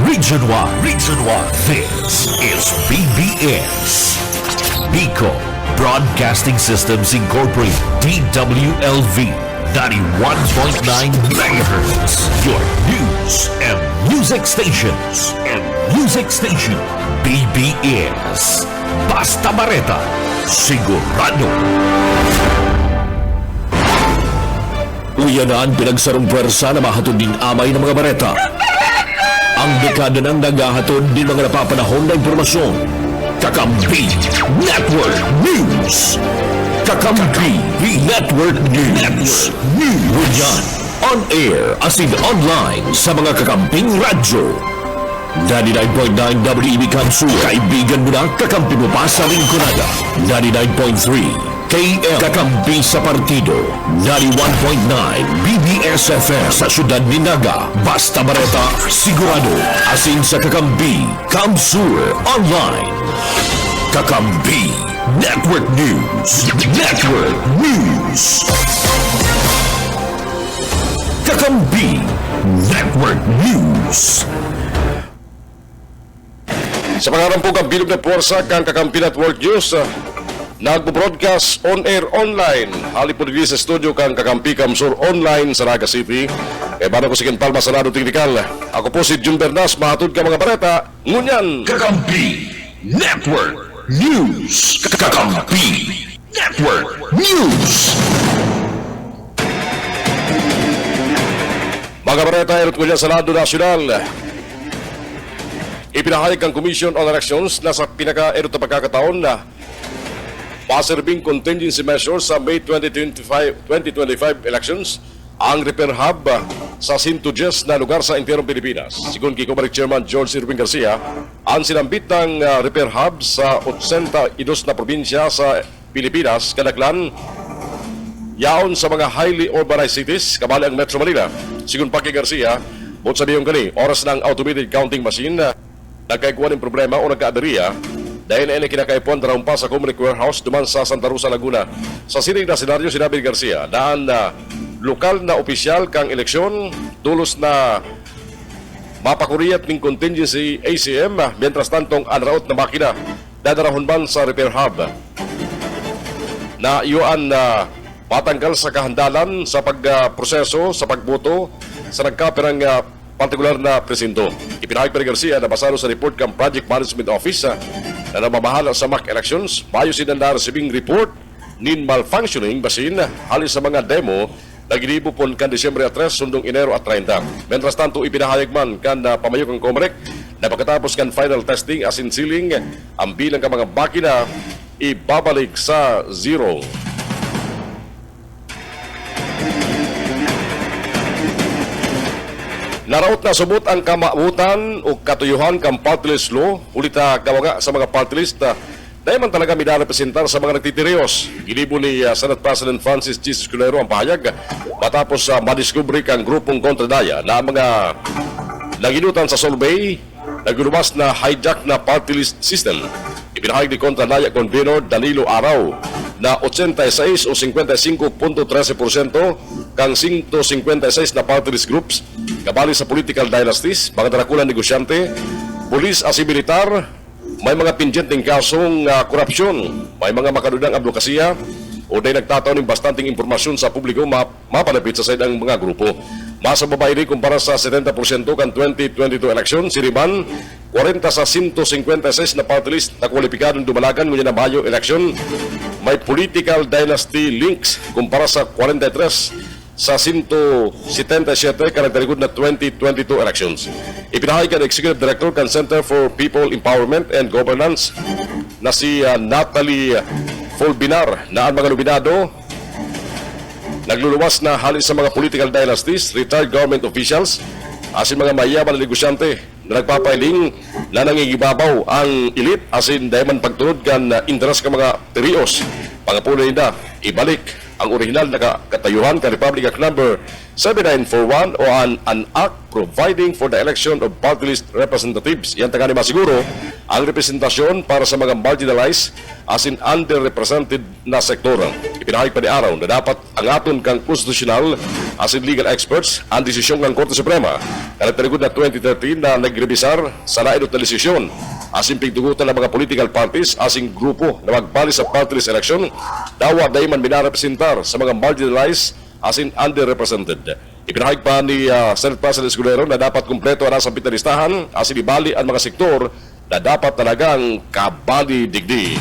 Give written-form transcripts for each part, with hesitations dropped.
Region 1. Region 1. This is BBS. Bico Broadcasting Systems Incorporated. DWLV. 91.9 MHz. Your news and music stations. BBS. Basta Bareta. Sigurado. Uyanan pinagsarong pwersa na mahatod din amay ng mga bareta. Ang dekada ng nagahatod din mga napapanahon na impormasyon. Kakampi Network News. Kakampi Network News. Uyan on air as in online sa mga kakamping radyo. 99.9 WEB Kamsu, kaibigan mo na, kakampi mo pa sa Rinconada. 99.3 KM, kakampi sa partido. 91.9 BBS FM sa syudad ni Naga. Basta Bareta, sigurado. Asin sa kakampi, Kamsur Online. Kakampi Network News. Kakampi Network News. Sa pangarampong ang bilog na puwersa kang Kakampi Network News, nagpo-broadcast on-air online. Halip po sa studio kang Kakampi Kamsur Online sa Naga City. Bago ko si Ken Palma sa Radyo Technical. Ako po si Jun Bernas, mahatod ka mga bareta. Ngunyan, Kakampi Network News. Kakampi Network News. mga bareta, erot ko dyan sa Lado Nacional. Ipinahayag ang Commission on Elections na sa pinaka-erot na pagkakataon na pasirbing contingency measures sa May 2025 elections ang repair hub sa 110 na lugar sa interong Pilipinas. Sigun kay Comarik Chairman George Irving Garcia, ang sinambit ng repair hub sa 82 na probinsya sa Pilipinas, kadaklan yaon sa mga highly urbanized cities, kabali ang Metro Manila. Sigun pa kay Garcia, bot sabi yung kani, oras ng automated counting machine nagkaikuan ng problema o nagkaaderiya dahil na kinakaipuan darawang pa sa Comarik Warehouse duman sa Santa Rosa, Laguna. Sa sining na senaryo, sinabi ni Garcia, daan na lokal na opisyal kang eleksyon, tulos na mapakuriyat ng contingency ACM, mientras tantong anraot na makina, dadarahon man sa repair hub. Na iyoan na matanggal sa kahandalan sa pagproseso, sa pagboto, sa nagkapirang partikular na presinto. Ipinahayag pa ni Garcia na basado sa report ng Project Management Office na namamahala sa mock elections, mayo sila na receiving report nin malfunctioning basin halis sa mga demo na ginibo pon kan Disyembre 3 sundong Enero at 30. Mientras tanto, ipinahayag man kan pamayok ng Comelec na pagkatapos kan final testing as in sealing, ang bilang ka mga bakina ibabalik sa zero. Naraot na subot ang kamautan o katuyuhan kang party list law, ulita kawaga sa mga party list na dahil man talaga minarepresentar sa mga nagtitirios. Gilibo ni Senate President Francis G. Escudero ang pahayag matapos madiskubre kang grupong kontradaya na mga naginutan sa survey naglulubas na hijack na party list system. Ipinahayag ni kontradaya convener Danilo Araw na 86 o 55.13% kang 156 na party list groups kabali sa political dynasties, mga darakulang negosyante, pulis at militar, may mga pinjenteng kasong korupsyon, may mga makadudang advokasya o dahil nagtataon ng bastanteng impormasyon sa publiko mapalapit sa side ang mga grupo. Masa babae rin kumpara sa 70% kan 2022 election, si Riman 40 sa 156 na party list na kwalipikadong dumalagan ngunyan na Mayo election, may political dynasty links kumpara sa 43 sa 177 karagtarikod na 2022 elections. Ipinahayag ang Executive Director ng Center for People Empowerment and Governance na si Natalie Folbinar na ang mga nominado nagluluwas na halis sa mga political dynasties, retired government officials, asin mga mayaman na negosyante na nagpapailing na nangingibabaw ang elite asin dahil man pagtunod kan interes ka mga terios. Pangapunan nila, ibalik ang orihinal na katayuhan ka Republic Act Number 7941 o an act providing for the election of party list representatives. Yan tagani masiguro ang representasyon para sa mga marginalized as in underrepresented na sektor. Ipinahayag pa ni Araw na dapat ang aton kang konstitusyonal as in legal experts ang desisyon ng Korte Suprema na nagtaligod na 2013 na nagrebisar sa nainot na desisyon as in pigtugutan ng mga political parties as in grupo na magbali sa party list election dawa dahi man minarepresentar sa mga marginalized as in underrepresented. Ipinahayag pa ni Senate President Escudero na dapat kumpleto ang sampit na listahan as in ibali ang mga sektor na dapat talagang kabali digdi.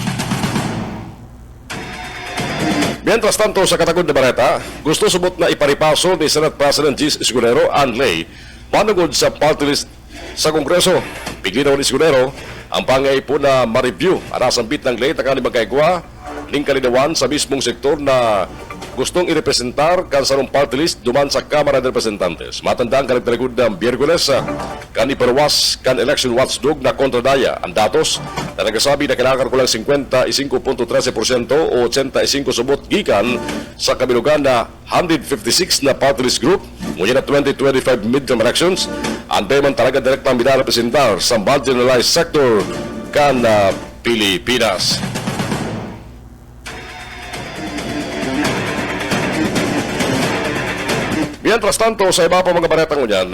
Mientras tanto sa katagod na bareta, gusto subot na iparipaso ni Senate President Gis Escudero ang lay manungod sa party list sa Kongreso. Piglinaw ni Escudero ang pangay po na ma-review ang nasambit ng lay takali magkaigwa ning kalinawan sa mismong sektor na gustong irepresentar kan sarong party list duman sa Kamara ng Representantes. Matandaan kan nagtaligod ng Biyerkules kan iperwas kan election watchdog na kontradaya ang datos na nagsasabi na kailangan ko lang 55.13% o 85 subot gikan sa kabilugan na 156 na party list group ngunit na 2025 midterm elections ang man talaga direktang minarepresentar sa marginalized sector kan Pilipinas. Mientras tanto, sa iba pa mga baretang ngunyan,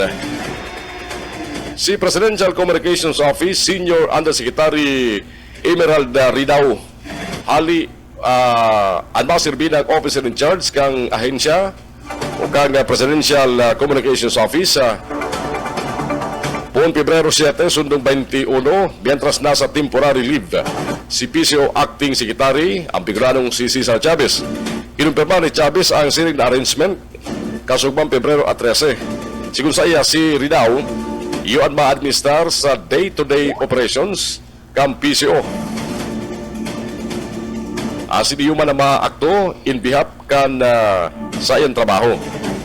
si Presidential Communications Office Senior Undersecretary Emerald Ridao hali ang masirbi ng officer in charge kang ahensya o kang Presidential Communications Office buong Pebrero 7, sundong 21, mientras nasa temporary leave si PCO Acting Secretary, ang figuranong si Cesar Chavez. Inumpirma ni Chavez ang siring na arrangement kasugmang Pebrero at 13. Sigun sa iya, si Ridao, iyon ma-administrar sa day-to-day operations kam PCO. Asin iyon man na maakto in behalf kan sa iyang trabaho.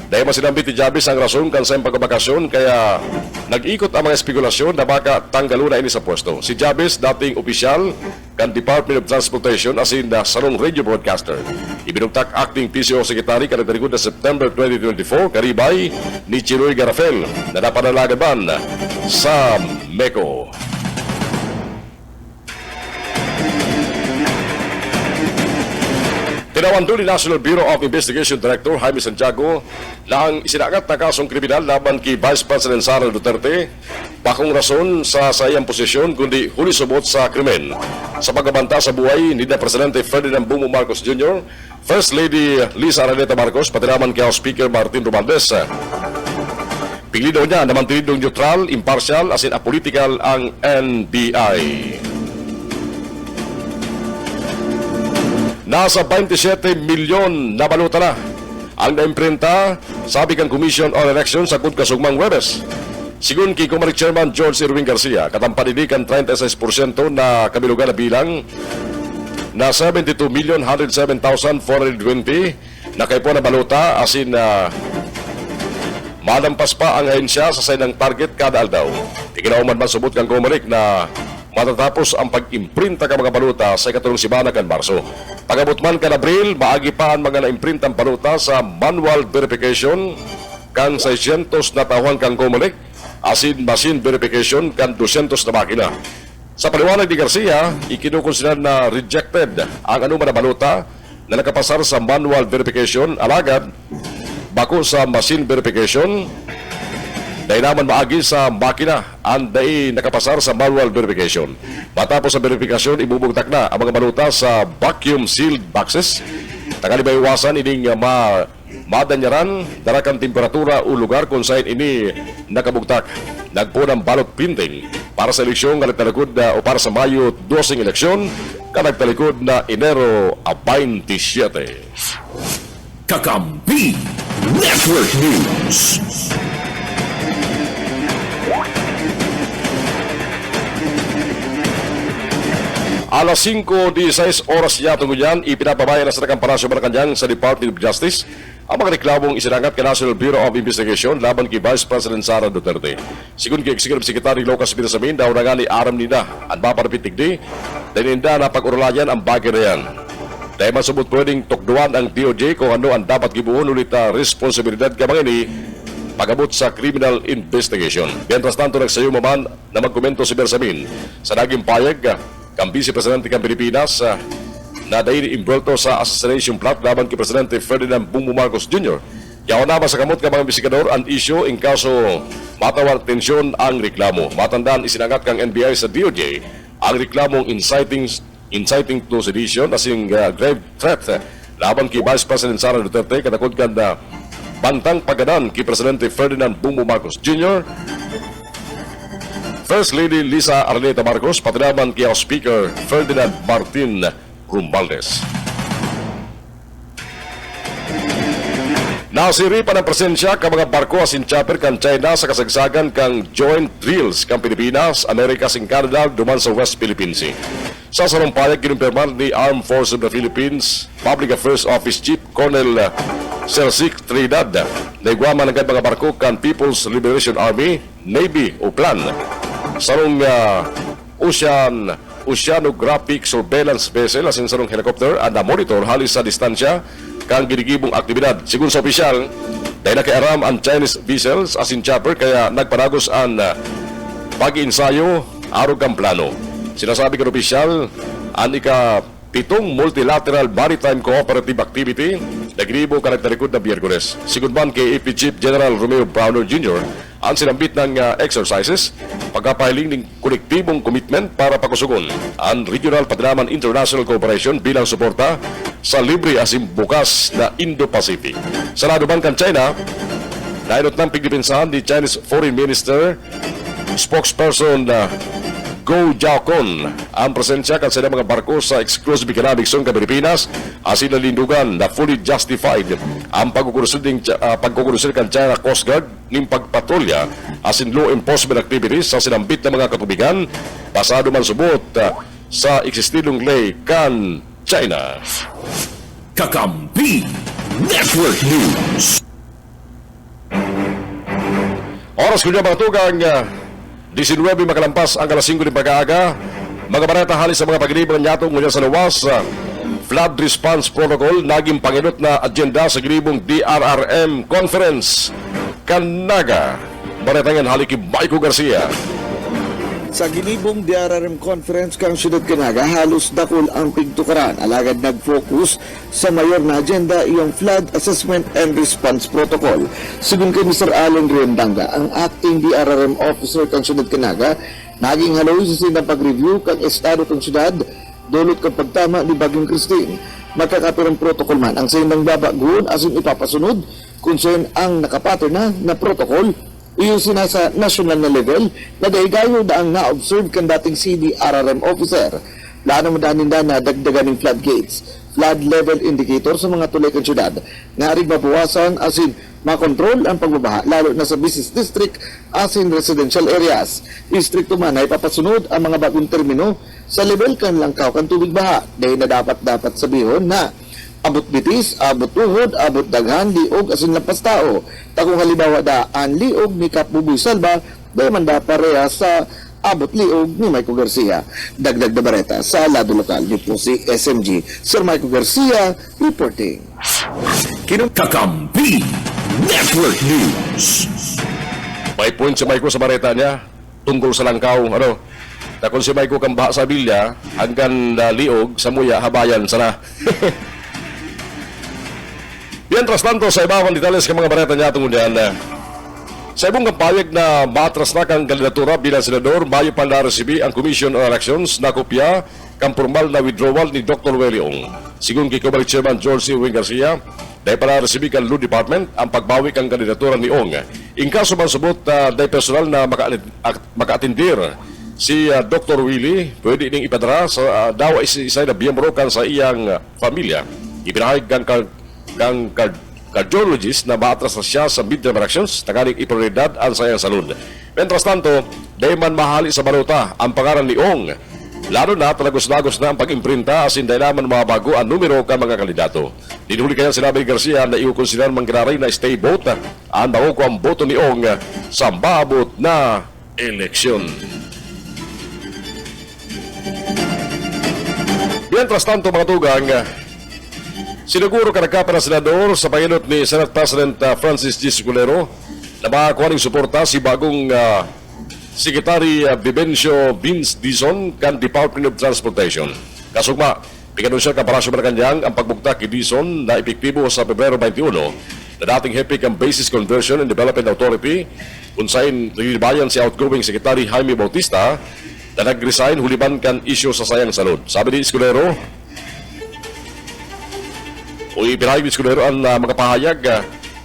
Dahil masinambit ni Jabis ang rason kan sa iyang pagbakasyon kaya nag-ikot ang mga espekulasyon na baka tanggalo na ini sa pwesto. Si Jabis, dating opisyal kan Department of Transportation asin na sarong radio broadcaster. Ibinugtak acting PCO Secretary kan nagtaligod na September 2024 karibay ni Chiroy Garafel na napanalagaban sa MECO. Tinawan doon ni National Bureau of Investigation Director Jaime Santiago na ang isinagat na kasong kriminal laban kay Vice President Sara Duterte bakong rason sa sayang posisyon kundi huli subot sa krimen sa pagbabanta sa buhay ni Presidente Ferdinand Bongbong Marcos Jr., First Lady Lisa Araneta Marcos, pati naman kay House Speaker Martin Romualdez. Pigli daw niya na mantinidong neutral, impartial, as in apolitical ang NBI. Nasa 27 milyon na baluta na ang naimprinta, sabi kang Commission on Elections sa kasugmang Webes. Sigun kay Comelec Chairman George Irwin Garcia, katampaninikan 36% na kabilugan na bilang na 72,107,420 na kay po na baluta asin na malampas pa ang ahensya sa saynang target kada aldaw. Ikinauman man subot kang Comelec na matatapos ang pag-imprinta ka mga baluta sa ikatulong simana kan Marso. Pagabot man kan Abril, maagi pa ang mga na-imprintang baluta sa manual verification kan 600 na tahuan kang Comelec asin machine verification kan 200 na makina. Sa paliwanag ni Garcia, ikinukonsider na rejected ang anuman na baluta na nakapasar sa manual verification alagad bako sa machine verification dahil naman maagi sa makina ang dahil nakapasar sa manual verification. Matapos sa verifikasyon, ibubugtak na ang mga baluta sa vacuum-sealed boxes. Tangali ba iwasan ining madanyaran, darakang temperatura o lugar kung saan ini nakabugtak. Nagpo ng ballot printing para sa eleksyon kanagtalikod o para sa Mayo 12 eleksyon kanagtalikod na Enero 27. Kakampi Network News. Alas 5:16 oras yatong yan, ipinapabayan na sa Palasyo Malacanang sa Department of Justice ang mga reklamong isinangat kay National Bureau of Investigation laban kay Vice President Sara Duterte. Sigun kay Executive Secretary Lucas Binasamin, daw na nga ni aram nila ang maparpitig di, dahil hindi na pag-urulayan ang bagay na yan. Dahil masubot pwedeng tukduan ang DOJ kung ano ang dapat gibuon ulit na responsibilidad kamang ini pagabot sa criminal investigation. Mientras tanto, nagsayo man na magkomento si Bersamin sa naging payag kang Vice Presidente ng Pilipinas na dahil imbulto sa assassination plot laban kay Presidente Ferdinand Bongbong Marcos Jr. Yaw na ba sa kamot ka mga investigador ang issue in kaso matawag tensyon ang reklamo. Matandaan isinangat kang NBI sa DOJ ang reklamong inciting to sedition as in grave threat laban kay Vice President Sara Duterte katakod kan na bantang pagadan kay Presidente Ferdinand Bongbong Marcos Jr. First Lady Lisa Arleta Marcos patinaman kay Speaker Ferdinand Martin Romualdez. Nasiri pa ng presensya ka mga barko asin chopper kan China sa kasagsagan kang joint drills kang Pilipinas, Amerika sing Canada duman sa West Philippine Sea. Sa sarumpayag kinumpirman ni Armed Forces of the Philippines Public Affairs Office Chief Colonel Celsic Trinidad na igwaman agad mga barko kan People's Liberation Army, Navy o PLAN sarong Oceanographic Surveillance Vessel asin sarong helicopter at na-monitor halis sa distansya kang ginigibong aktibidad. Sigun sa opisyal, dahil nakiaram ang Chinese vessels asin chopper kaya nagpanagos ang pag-iinsayo arog ang plano. Sinasabi ng opisyal, ang ika-pitong multilateral maritime cooperative activity na ginibo ka nagtarikod na Biyerkules. Sigun man kay AP Chief General Romeo Browner Jr. ang sinambit ng exercises pagkapahiling ng kolektibong commitment para pakusugon ang Regional Padraman International Cooperation bilang suporta sa libre asim bukas na Indo-Pacific. Sa lado man kan China, nainot ng pigdipinsahan ni Chinese Foreign Minister spokesperson Go Jiaokon ang presensya kan sa mga barko sa exclusive economic zone ka Pilipinas asin nalindugan na fully justified ang pagkukurusin kan China Coast Guard ng pagpatrolya asin law enforcement activities sa sinambit na mga katubigan pasado man subot sa eksistidong lay kan China. Kakampi Network News. Oras ko niya mga tugang 19 makalampas ang alas 5 ng pag-aaga. Mga barata halis sa mga pag-inibang nyatong mula sa luwas. Flood Response Protocol naging panginot na agenda sa ginibong DRRM Conference. Kanaga, baratangan haliki Maiko Garcia. Sa ginibong DRRM Conference kang siyudad Canaga, halos dakol ang pigtukaran. Alagad nag-focus sa mayor na agenda iyong Flood Assessment and Response Protocol. Sigun kay Mr. Allen Riendanga, ang acting DRRM officer kang siyudad Canaga, naging haloy sa sinang pag-review kang estado kang siyudad, dulot kang pagtama ni Bagong Christine. Magkakapirang protocol man ang sinang babagun asin ipapasunod kung saan ang nakapatol na protocol iyon sinasa national na level na dahil da ang na-observe kan dating CDRRM officer. Lano mo danin na dagdagan ng floodgates, flood level indicator sa mga tulay kan syudad na arig mabawasan asin makontrol ang pagbabaha lalo na sa business district asin residential areas. Distrito man ay papasunod ang mga bagong termino sa level kan langkaw kan tubig baha dahil na dapat sabihon na abot bitis, abot tuhod, abot daghan, liog, asin lampas tao. Takong halimbawa ang liog ni Kapuboy Salva, dahil man da pareha sa abot liog ni Maiko Garcia. Dagdag na bareta sa lado lokal ni po si SMG. Sir Maiko Garcia, reporting. Kakampi Network News. May point si Maiko sa bareta niya tungkol sa langkaw. Takon si Maiko kang baha sa bilya hanggang liog sa muya habayan sana. Mientras tanto, sa ibang detalles ng mga bareta niya tungkol yan, sa ibang kapayag na matras na kang kandidatura bilang senador, bayo pa na-resibi ang Commission on Elections na kopya kang formal na withdrawal ni Dr. Willie Ong. Sigun kay Comelec Chairman George C. Wing Garcia, dahil pa na-resibi kang Law Department ang pagbawi kang kandidatura ni Ong. In kaso man subot dahil personal na maka-atindir si Dr. Willie, pwede ning ipadara sa dawa isa na biyembro kan sa iyang pamilya. Ipinahig kang cardiologist na maatras na siya sa midterm elections, tagaling iprioridad ang sayang salud. Mientras tanto, dahil man mahali sa baruta ang pangalan ni Ong, lalo na talagos-lagos na ang pag-imprinta asin dahil naman mabago ang numero ka mga kandidato. Dinuli kaya sinabi ni Garcia na i-consider manggiraray na stay vote ang ko ang boto ni Ong sa maabot na eleksyon. Mientras tanto mga tugang, Siniguro kanaka para senador sa pangilot ni Senate President Francis G. Escudero na makakuha ng suporta si bagong Secretary Vivencio Vince Dizon kan Department of Transportation. Kasugma, pikanunsya ka para sa Malacanang ang pagbukta kay Dizon na epektibo sa Pebrero 21 na dating hepe ng Basis Conversion and Development Authority kung saan nilibayan si outgoing Secretary Jaime Bautista na nag-resign huliban kan isyo sa sayang salud. Sabi ni Escudero, o ipinahayag ni Escudero ang mga pahayag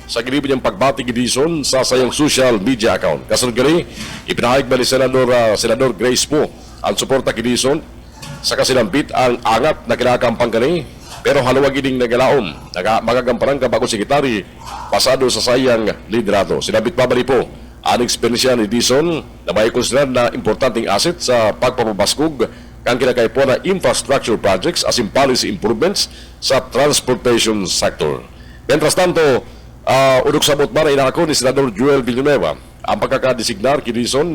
sa gilibid niyang pagbati ni Dizon sa sayang social media account. Kasunod gani, ipinahayag ba ni Senador Grace Poe ang suporta kay Dizon sa kasilambit ang angat na kinakampang kani pero haluwag ining nagalaom magagamparang kabagong sekretary pasado sa sayang liderato. Sinabit pa ba ni Poe ang eksperyensya ni Dizon na may konsideran na importanteng asset sa pagpapabaskog kang kinakaipo na infrastructure projects as in policy improvements sa transportation sector. Mientras tanto, udok sabot ba na inako ni Senador Joel Villanueva ang pagkakadesignar kay Dizon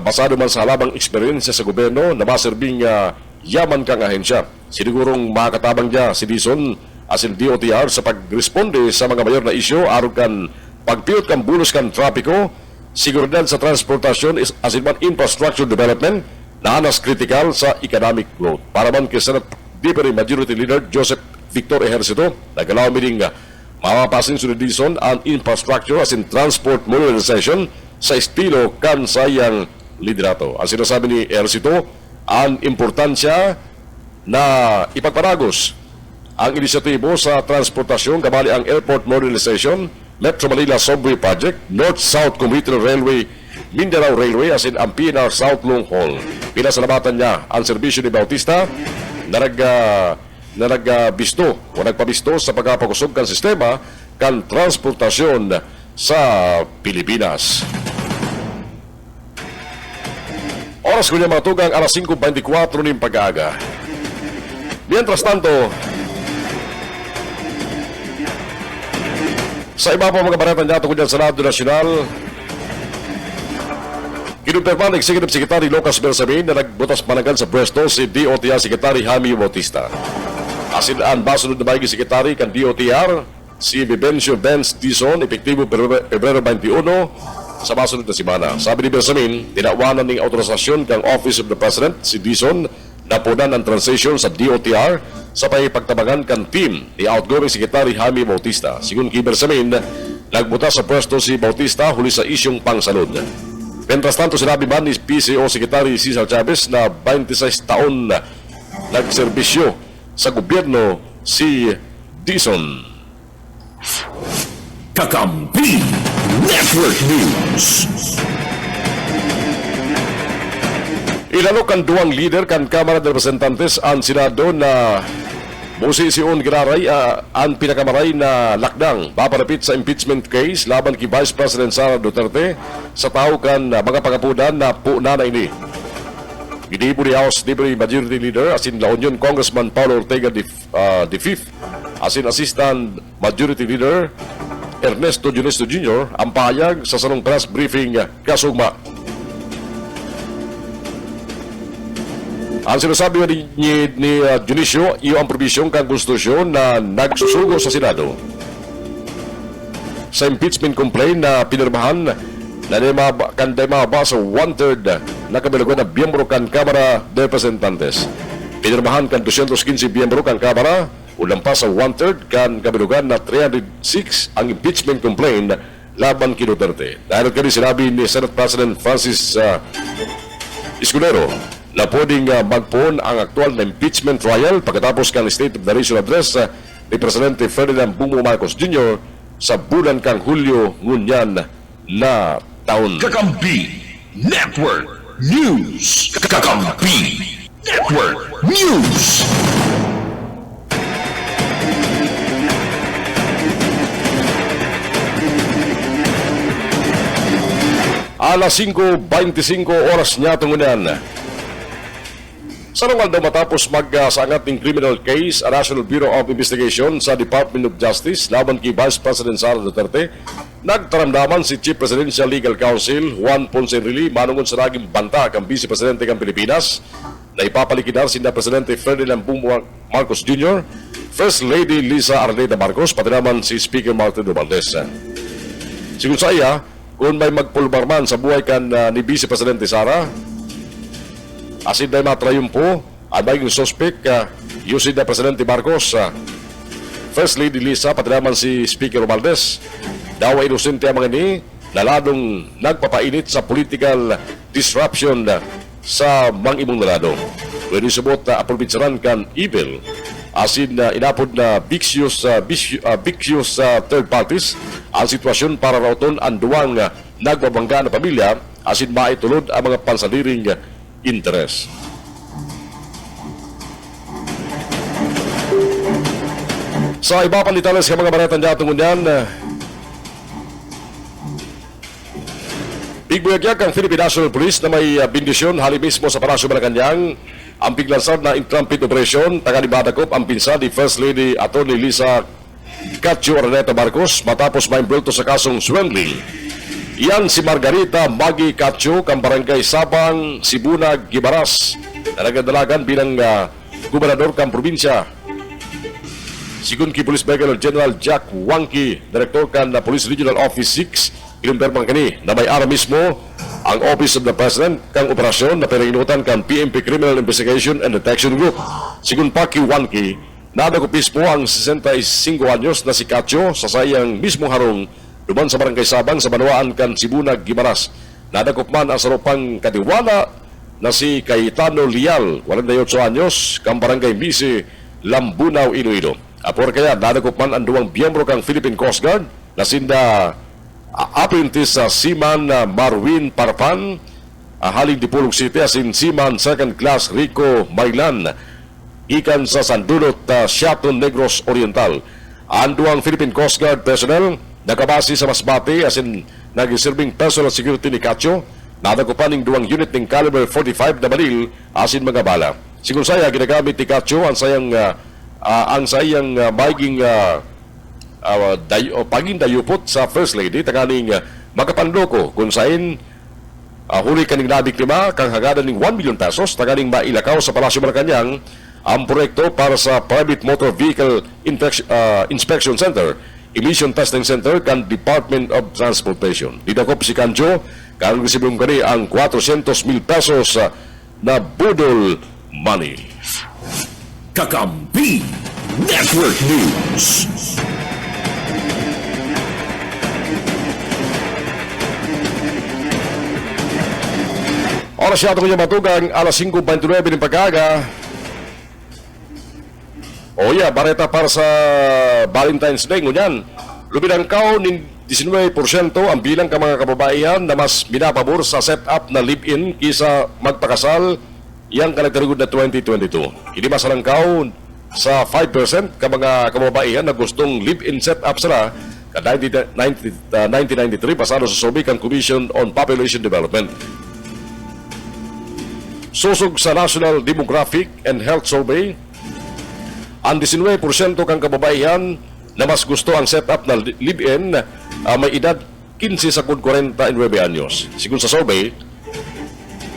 basado man sa halabang eksperyensya sa gobyerno na maserbing yaman kang ahensya. Sinigurong makakatabang niya si Dizon as in DOTR sa pagresponde sa mga mayor na isyo aron kan pagpiyot kan bulos kan trapiko, seguridad sa transportasyon as in man infrastructure development na anas kritikal sa economic growth. Para man kay Senate Deputy Majority Leader Joseph Victor Ejercito, nagalaw mining mapapasin sa Dizon ang infrastructure as in transport modernization sa estilo kan sayang liderato. Ang sinasabi ni Ejercito, ang importansya na ipagparagos ang inisyatibo sa transportasyon kabali ang airport modernization, Metro Manila Subway Project, North-South Commuter Railway, Mindanao Railway as in ang PNR South Long Haul. Pinasalamatan niya ang serbisyo ni Bautista na nagbisto o nagpabisto sa pagkapakusog kan sistema kan transportasyon sa Pilipinas. Oras ko niya matugang alas 5:24 ng pag-aaga. Mientras tanto, sa iba pa mga baratan niya tungkol sa Senado Nacional, kinumpirma ng Executive Secretary Lucas Bersamin na nagbutas panagan sa pwesto si DOTR Secretary Jaime Bautista. Asin ang basunod na bagay Secretary kan DOTR, si Vivencio Vince Dizon, epektibo Pebrero 21 sa basunod na simana. Sabi ni Bersamin, tinawanan ng autorisasyon kang Office of the President si Dizon na punan ang transition sa DOTR sa pagtabangan kan team ni outgoing Secretary Jaime Bautista. Sigun kay Bersamin, nagbutas sa pwesto si Bautista huli sa isyong pangsalud. Mientras tanto, sinabi man ni PCO Secretary Cesar Chavez na 26 taon na nagserbisyo sa gobyerno si Dizon. Kakampi Network News. Ilalok ang duwang leader kan Kamara de Representantes ang Senado na musisiun giraray ang pinakamaray na lakdang paparapit sa impeachment case laban kay Vice President Sara Duterte sa tao kan mga pagapunan na puna na ini. Ginibo ni House Deputy Majority Leader asin La Union Congressman Paulo Ortega the Fifth asin Assistant Majority Leader Ernesto Junesto Jr. ang pahayag sa sanong press briefing kasugma. Ang sinasabi ni Junicio, iyo ang probisyong kang konstitusyon na nagsusugo sa Senado sa impeachment complaint na pinirmahan na kanday mababa sa 1/3 na kabilugan na biyembro kan Kamara de Representantes. Pinirmahan kan 215 biyembro kan Kamara, ulang pa sa 1/3 kan kabilugan na 306 ang impeachment complaint laban kay Duterte. Dahil kani sinabi ni Senate President Francis Escudero na pwedeng magpoon ang aktual na impeachment trial pagkatapos kang State of the Nation Address ni Presidente Ferdinand Bongbong Marcos Jr. sa bulan kang Hulyo ngunyan na taon. Kakampi Network News. Kakampi Network News. Alas 5:25 oras niya tungunan. Sa nungal daw matapos magsaangat ng criminal case ang National Bureau of Investigation sa Department of Justice laban kay Vice President Sara Duterte, nagtaramdaman si Chief Presidential Legal Counsel Juan Ponce Enrile manungod sa naging banta kang Vice Presidente ng Pilipinas na ipapalikidar si Presidente Ferdinand Bongbong Marcos Jr. First Lady Lisa Arneta Marcos, pati naman si Speaker Martin Romualdez. Siguro sa iya, kung may magpulbarman sa buhay kan ni Vice Presidente Sara, asin na matrayumpo, ang maging suspect, using na Presidente Marcos, First Lady Lisa, pati naman si Speaker Romualdez, daw ay inosente ang mga ini, na ladong nagpapainit sa political disruption sa mga imong nalado. Pwede subot na aprovitsaran kan evil, asin na inapod na vicious third parties ang sitwasyon para rauton ang duwang nagbabangga na pamilya asin maitulod ang mga pansaliring interes. Sa iba pang detalles sa mga baratang datong unyan, bigbuyagyag ang Philippine National Police na may bindisyon hali mismo sa Palasyo Malacanang ang piglansad na intrampid operasyon taga-Badakop ang pinsan ni First Lady Atty. Lisa Catio Arneta Marcos matapos maimbulto sa kasong swindling. Iyan si Margarita Maggie Catio kang barangay Sabang, Sibunag, Gibaras na nagdalagan bilang gobernador kang probinsya. Sigun ki Police Brigadier General Jack Wangki, Director kan na Police Regional Office 6, inumpirman kani na may ara mismo ang Office of the President kang operasyon na pinainutan kang PNP Criminal Investigation and Detection Group. Sigun pa ki Wangki, nadagupis mo ang 65 anyos na si Catio sa sayang mismong harong duman sa barangay Sabang sa Banwaan kan Sibunag, Gimaras. Nadagup man ang sarupang kadiwala na si Cayetano Lial, 48 anyos, kang barangay Misi, Lambunaw, Iloilo. Apor kaya nadagup man ang duwang biyembro kang Philippine Coast Guard na sinda apprentice sa Seaman Marwin Parpan, haling Dipolog City asin Seaman Second Class Rico Mailan, ikan sa Sandulot, Siaton Negros Oriental. Ang duwang Philippine Coast Guard personnel nakabase sa Masbate asin nag-serving personal security ni Catio, nadagupan ng duwang unit ng caliber 45 na baril asin mga bala. Sigun saya ginagamit ni Catio ang sayang maging paging dayupot sa First Lady takaning makapanloko kung sain huli kaning nabiktima kang hagadan ng 1 million pesos takaning mailakaw sa Palasyo Malacanang ang proyekto para sa Private Motor Vehicle Inspection Center, Emission Testing Center kan Department of Transportation. Didakop si Canjo kang resibong kani ang 400,000 pesos na budol money. Kakampi Network News. Oras siya ito kanya matugang alas 5:29 ng pagkaga. O bareta para sa Valentine's Day ngunyan. Lubinangkaw ng 19% ang bilang ka mga kababaihan na mas binapabor sa setup na live-in kisa magpakasal yang kalagtarigod na 2022. Hindi masalangkaw sa 5% ka mga kababaihan na gustong live-in setup sila ka 1993 pasado sa survey kang Commission on Population Development. Susog sa National Demographic and Health Survey, ang 19% kang kababaihan na mas gusto ang setup na live-in may edad 15 sa 49 anyos. Sigun sa survey,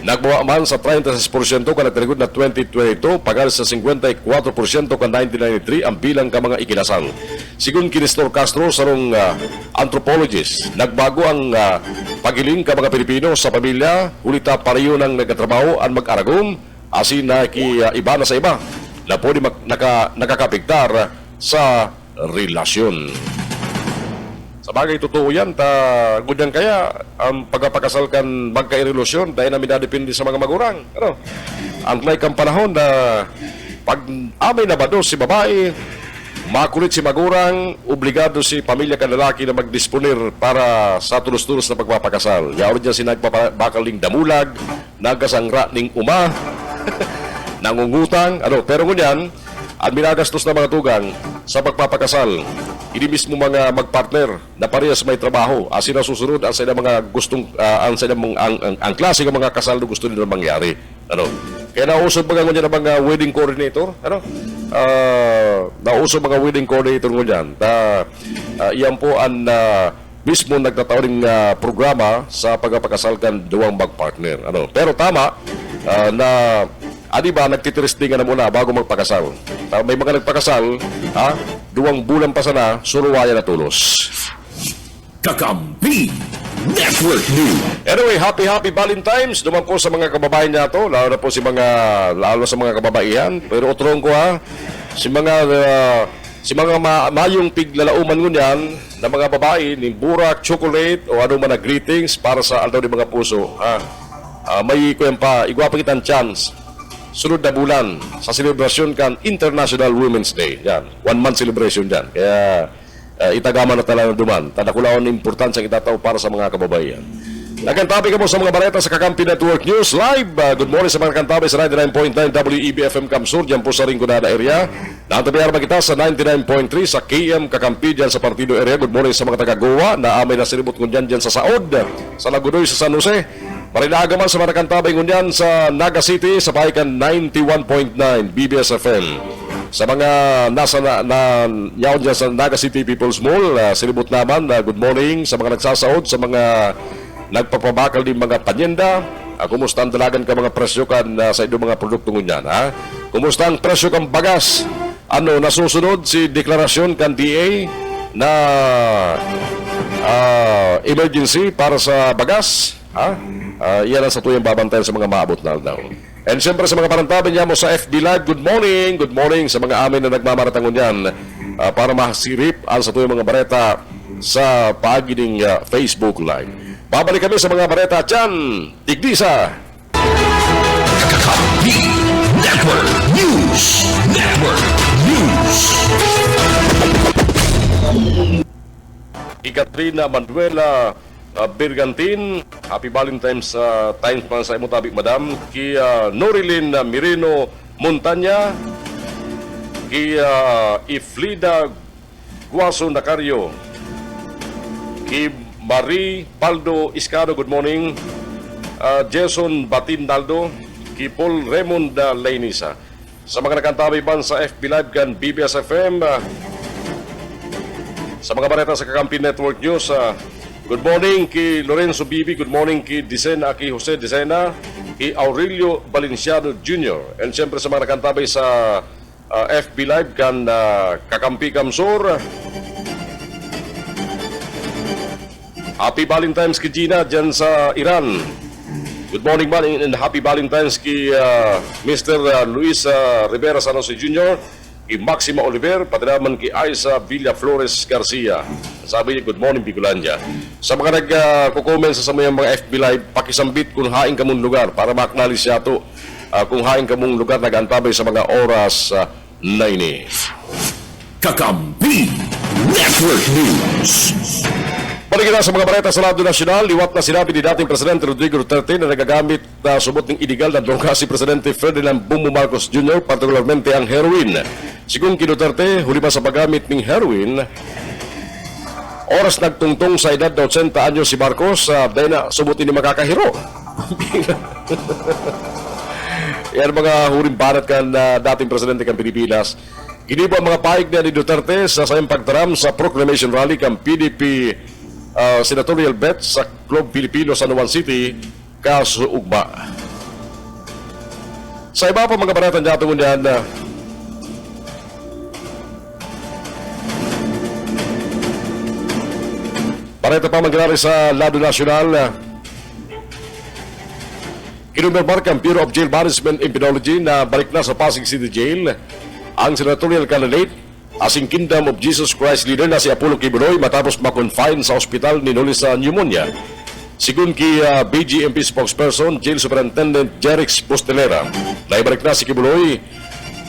nagbawa man sa 36% ka nagtaligod na 2022 pagal sa 54% ka 1993 ang bilang ka mga ikinasal. Sigun kini Nestor Castro sarong anthropologist, nagbago ang pagiling ka mga Pilipino sa pamilya, ulita pareho ng nagkatrabaho ang mag-aragom asin na iba na sa iba na pwede nakakapigtar sa relasyon. Sa bagay totoo yan, gudyan kaya ang pagpapakasal kan magka-relasyon dahil namin nadepende sa mga magurang. Ano? Antlay kang panahon na pag amay na bado si babae, makulit si magurang, obligado si pamilya kan lalaki na magdisponir para sa tulos-tulos na pagpapakasal. Yaon dyan si nagbakal ning damulag, nagasangra ning uma, nangungutang, pero ngunyan, ang minagastos na mga tugang sa pagpapakasal, hindi mismo mga magpartner na parehas may trabaho asin na susunod ang sila mga gustong ang klase ng mga kasal na gusto nila mangyari. Kaya nausog mga ngunyan ang mga wedding coordinator, nausog mga wedding coordinator ngunyan. Iyan po ang mismo nagtatawring programa sa pagpapakasal kan duwang magpartner. Pero tama na Adi ba, nagtitiristingan na muna bago magpakasal. May mga nagpakasal, 2 bulan pa sana, suruwayan na tulos. Kakampi Network News. Anyway, happy Valentine's naman po sa mga kababayan niya to, lalo na sa mga kababaihan. Pero utrong ko si mga mayong piglalauman ngunyan na mga babae ni burak, chocolate o ano man na greetings para sa aldaw ni mga puso. May kuyan pa, igwapagitan chance. Sunod na bulan sa selebrasyon kan International Women's Day. Yan, 1 month celebration yan. Kaya itagama na talaga duman. Tadakulaon ng importansya itataw para sa mga kababaihan. Nagkantabi ka mo sa mga baleta sa Kakampi Network News Live. Good morning sa mga kantabi sa 99.9 WEB-FM Kamsur, dyan po sa Rinconada area. Naantabihan ba kita sa 99.3 sa KM Kakampi dyan sa Partido area. Good morning sa mga taga-Goa na amay na sinibot ngunyan dyan sa Saod, sa Lagunoy, sa San Jose. Marinaga man sa mga kantabay ngunyan sa Naga City sa pahikan 91.9 BBS-FM. Sa mga nasa yaon dyan sa Naga City People's Mall, sinibot naman, good morning sa mga nagsasaod, sa mga nagpapabakal din mga panyenda. Kumusta ang dalagan ka mga presyo kan sa inyong mga produkto ngunyan, Kumusta ang presyo kan bagas? Nasusunod si deklarasyon kan DA na emergency para sa bagas, Yan ang sa tuyang babantayan sa mga maabot na daw. And siyempre sa mga parantabi niya mo sa FB Live, good morning sa mga amin na nagmamaratangon yan para masirip ang sa tuyang mga bareta sa pagining Facebook Live. Babalik kami sa mga bareta dyan, Tigdisa. Kakampi Network News. Katrina Manuela Bergantin, happy Valentine's times pa sa imutabik madam. Ki Norilyn Mireno Montanya, ki Iflida Guaso Nacario, ki Marie Paldo Iscaro, good morning. Jason Batindaldo, ki Paul Raymond Lainisa. Sa mga nakantabay ban sa FB Live kan BBS FM, sa mga bareta sa Kakampi Network News, good morning ki Lorenzo Bibi, good morning ki Dicena, ki Jose Dicena, ki Aurelio Valenciano Jr. And siyempre sa mga nakantabay sa FB Live kan Kakampi Kamsur, happy Valentine's ki Gina dyan sa Iran. Good morning man and happy Valentine's ki Mr. Luis Rivera San Jose Jr., ki Maxima Oliver, pati naman ki Aiza Villa Flores Garcia. Sabi niya, good morning Bicolandia. Sa mga nagko-comment sa mga FB Live, pakisambit kung haing kamong lugar para ma-acknowledge siya to kung haing kamong lugar nag-antabay sa mga oras na ini. Kakampi Network News. Balik na sa mga bareta sa lado nasyonal, liwat na sinabi ni dating Presidente Rodrigo Duterte na nagagamit na subot ng iligal na droga si Presidente Ferdinand Bongbong Marcos Jr., partikularmente ang heroin. Sigung ki Duterte, huli pa sa paggamit ng heroin, oras nagtungtong sa edad na 80 anyo si Marcos, dahil na subutin ni makakahiro. Yan mga huring banat kan dating Presidente kan Pilipinas. Ginibo ang mga paig na ni Duterte sa sayang pagtaram sa proclamation rally kan PDP senatorial bet sa Club Pilipino San Juan City, Kasuugma. Sa iba pa mga baratan dyan tungon yan, bareta pa mangyari sa lado nasyonal, kinumermark ang Bureau of Jail Management and Penology na balik na sa Pasig City Jail ang senatorial candidate asing Kingdom of Jesus Christ leader na si Apollo Kibuloy matapos ma-confine sa ospital ni Noli sa pneumonia. Sigun ki BGMP spokesperson, Jail Superintendent Jerix Postelera, naibalik na si Kibuloy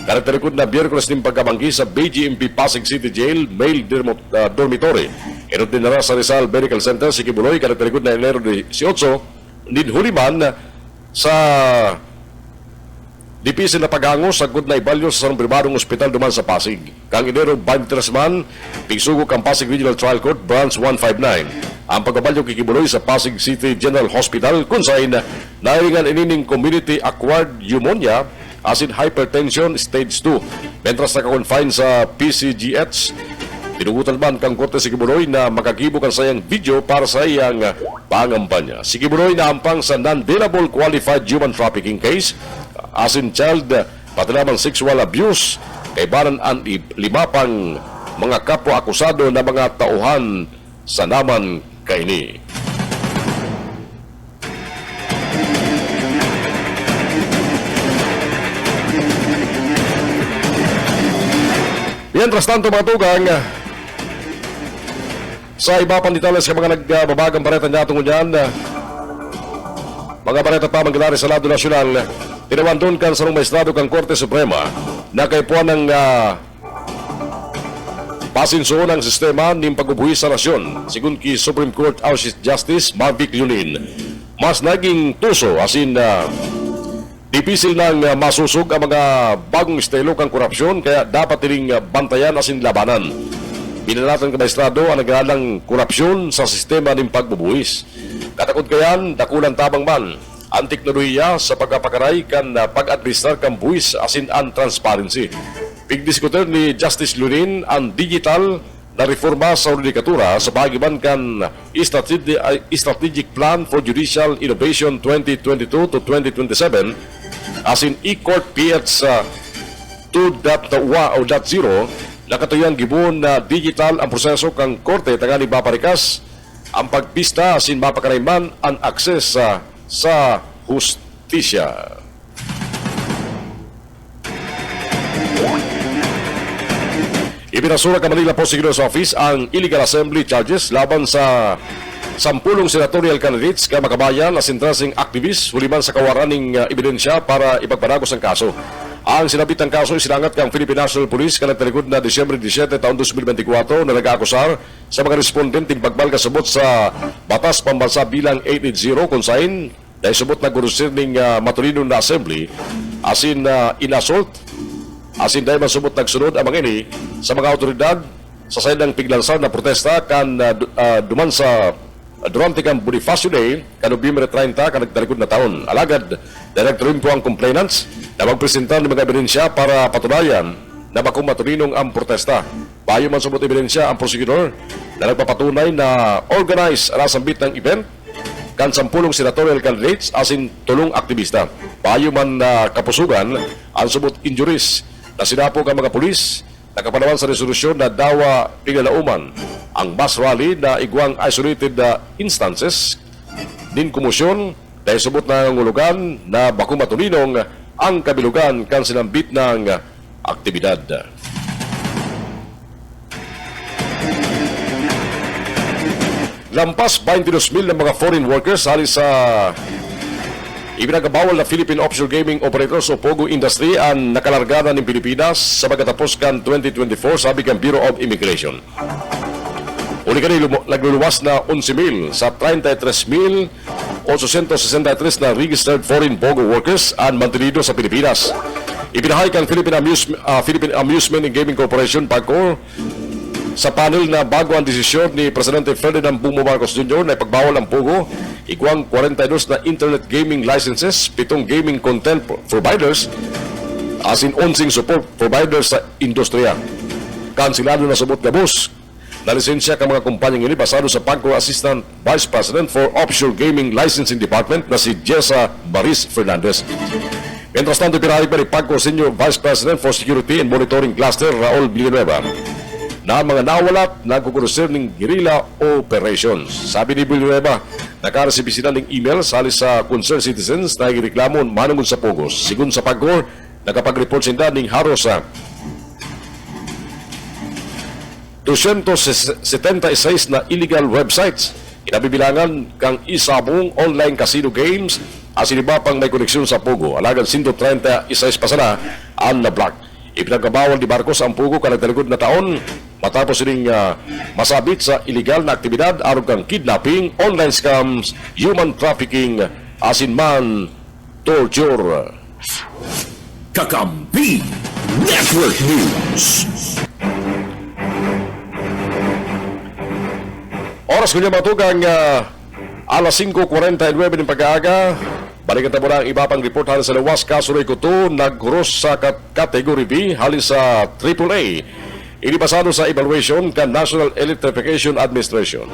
karakterikod na Biyerkules ng pagkabanggi sa BGMP Pasig City Jail Male Dormitory. Inot din na sa Rizal Medical Center si Kibuloy karakterikod na Enero 18 nidhuliman sa dipisil na paghango sa good na ibalyo sa sarong pribadong ospital duman sa Pasig. Kang Enero 23 man, pigsugok ang Pasig Regional Trial Court Branch 159. Ang pagbabalyo kikibuloy sa Pasig City General Hospital kung saan nairingan inining community-acquired pneumonia as in hypertension stage 2. Mentras naka-confine sa PCGH, tinugutan man kang korte si Kibuloy na makakibok ang sayang video para sa iyang pangampanya. Si Kibuloy na ampang sa non-bailable qualified human trafficking case asin child pati lamang sexual abuse kay banan ang 5 pang mga kapwa akusado na mga tauhan sa naman kaini. Mientras tanto mga tugang, sa iba pang detalye sa mga nagbabagang bareta niya tungkol yan, mga bareta pa manggilari sa Lado Nasyonal, tinawandon kan sa maestrado kang Korte Suprema na kay puan ng pasinso ng sistema ng pagbubuhis sa nasyon. Sigun ki Supreme Court House Justice Marvic Yunin, mas naging tuso asin dipisil nang masusog ang mga bagong estilo kang korupsyon kaya dapat tining bantayan asin labanan. Binalatan ka maestrado ang nagalang korupsyon sa sistema ng pagbubuhis. Katakod kayan, dakulan tabang man ang teknolohiya sa pagpapakaray kan pag-administrar kang buwis asin ang transparency. Pigdiskuter ni Justice Lunin ang digital na reforma sa judikatura sa bagiban kan Strategic Plan for Judicial Innovation 2022 to 2027 asin e-court PH 2.0 nakatuyang gibon na digital ang proseso kang korte tangali maparikas ang pagpista asin mapakarayman ang akses sa hustisya. Ibinasura ka Manila Prosecutor's Office ang illegal assembly charges laban sa 10 senatorial candidates ka makabayan na sintrasing activist huliman sa kawaraning ebidensya para ipagpanagos ang kaso. Ang sinabit ng kaso isinangat kang Philippine National Police kanang talikod na Disyembre 17 taon 2024 na nag-aakusar sa mga respondenteng pagbalkasabot sa Batas Pambansa bilang 880 kung saan dahil subot na gurusir ng matulinong na assembly asin inassault asin dahil masubot nagsunod ang mga ini sa mga autoridad sa sayad ng piglansar na protesta kan duman sa durante kang Bonifacio Day kan Nobyembre 30 kan nagtalikod na taon. Alagad, direktorin po ang complainants na magpresenta ng mga ebidensya para patunayan na bakong matulinong ang protesta. Payo man subot ebidensya ang prosecutor na nagpapatunay na organized rasambit ng event kan 10 senatorial candidates asin 3 aktivista. Payo man na kapusugan ang subot injuries na sinapog ang mga pulis nakapanawan sa resolusyon na dawa pinalauman ang mass rally na igwang isolated instances din komosyon dahil subot na ngulugan na bakong matulinong ang kabilugan kan sinambit ng aktibidad. Lampas 22,000 ng mga foreign workers halis sa ibinagabawal na Philippine Offshore Gaming Operators o POGO Industry ang nakalargada ng Pilipinas sa pagkatapos kan 2024 sabi ng Bureau of Immigration. Uli ka nagluluwas na 11,000 sa 33,863 na registered foreign POGO workers ang mantenido sa Pilipinas. Ibinahay kang Philippine Amusement and Gaming Corporation PAGCOR sa panel na bago ang desisyon ni Presidente Ferdinand Bongbong Marcos Jr. na ipagbawal ang POGO, igwang 42 na internet gaming licenses, 7 gaming content providers, asin 11 support providers sa industriya. Kansilado na subot gabos na lisensya ka mga kumpanyang ini basado sa PAGCOR Assistant Vice President for Offshore Gaming Licensing Department na si Jessa Baris Fernandez. Mientras tanto, pinahalik pa ni PAGCOR Senior Vice President for Security and Monitoring Cluster Raul Villanueva na mga nawalat nagkukurusir ng guerrilla operations. Sabi ni Villanueva, nakaresibি sila ng email salis sa concerned citizens na ireklamo manungon sa POGOs. Sigun sa PAGCOR, nakapag-report sila ng haros sa 276 na illegal websites. Kinabibilangan kang isabong online casino games asin iba pang may koneksyon sa POGO. Alagan 136 pa sana ang na-block. Ipinagkabawal ni Marcos ang POGO kanagtalikod na taon matapos sining masabit sa illegal na aktibidad aron kang kidnapping, online scams, human trafficking, asin man torture. Kakampi Network News. Oras ko niya matugang alas 5:49 ng pag-aaga. Balikan tamo na ang iba pang report halin sa lawas kasuroy ko to nagros sa category B halin sa AAA. Ini basado sa evaluation kan National Electrification Administration.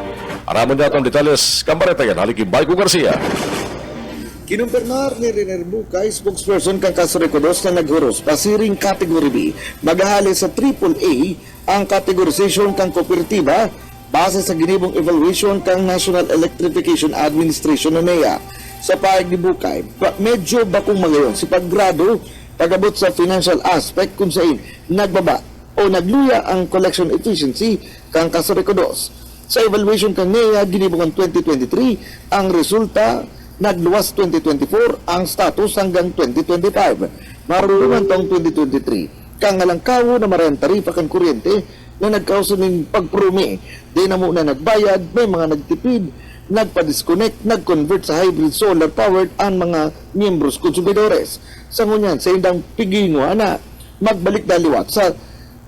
Aramon natin ang detalles kambareta yan halin kay Baiko Garcia. Kinumpirmar ni Riner Bucay, spokesperson kang Kasurikodos na naghuros pasiring Category B. Maghahali sa AAA ang categorization kang kooperatiba base sa ginibong evaluation kang National Electrification Administration o NEA. Sa paeg ni Bucay, medyo bakong magayon si paggrado pagabot sa financial aspect kung saan nagbaba o nagluya ang collection efficiency kang Kasurikodos. Sa evaluation kang NEA ginibong 2023, ang resulta nagluwas 2024 ang status hanggang 2025. Marulungan taong 2023. Kangalangkawo na marayang tarifa kan kuryente na nagkausa ng pagprumi. Di na muna nagbayad, may mga nagtipid, nagpa-disconnect, nag-convert sa hybrid solar powered ang mga miyembros konsumidores. Sa ngunyan, sa indang piginwa na magbalik daliwat sa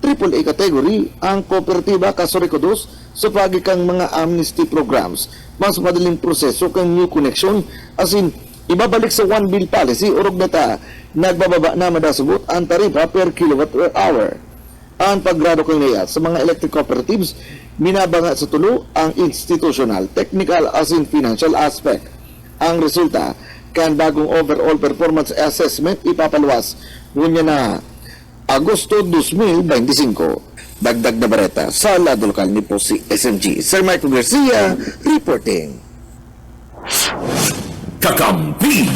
AAA category ang kooperatiba Kasurikodos sa pagikang mga amnesty programs. Mas madaling proseso kang new connection as in ibabalik sa one bill policy urog na ta nagbababa na madasugot ang tarifa per kilowatt per hour. Ang paggrado kang NEA sa mga electric cooperatives minabanga sa tulo ang institutional, technical as in financial aspect. Ang resulta kan bagong overall performance assessment ipapaluwas ngunya na Agosto 2025. Dagdag na bareta sa lado lokal ni po si SMG. Sir Michael Garcia, reporting. Kakampi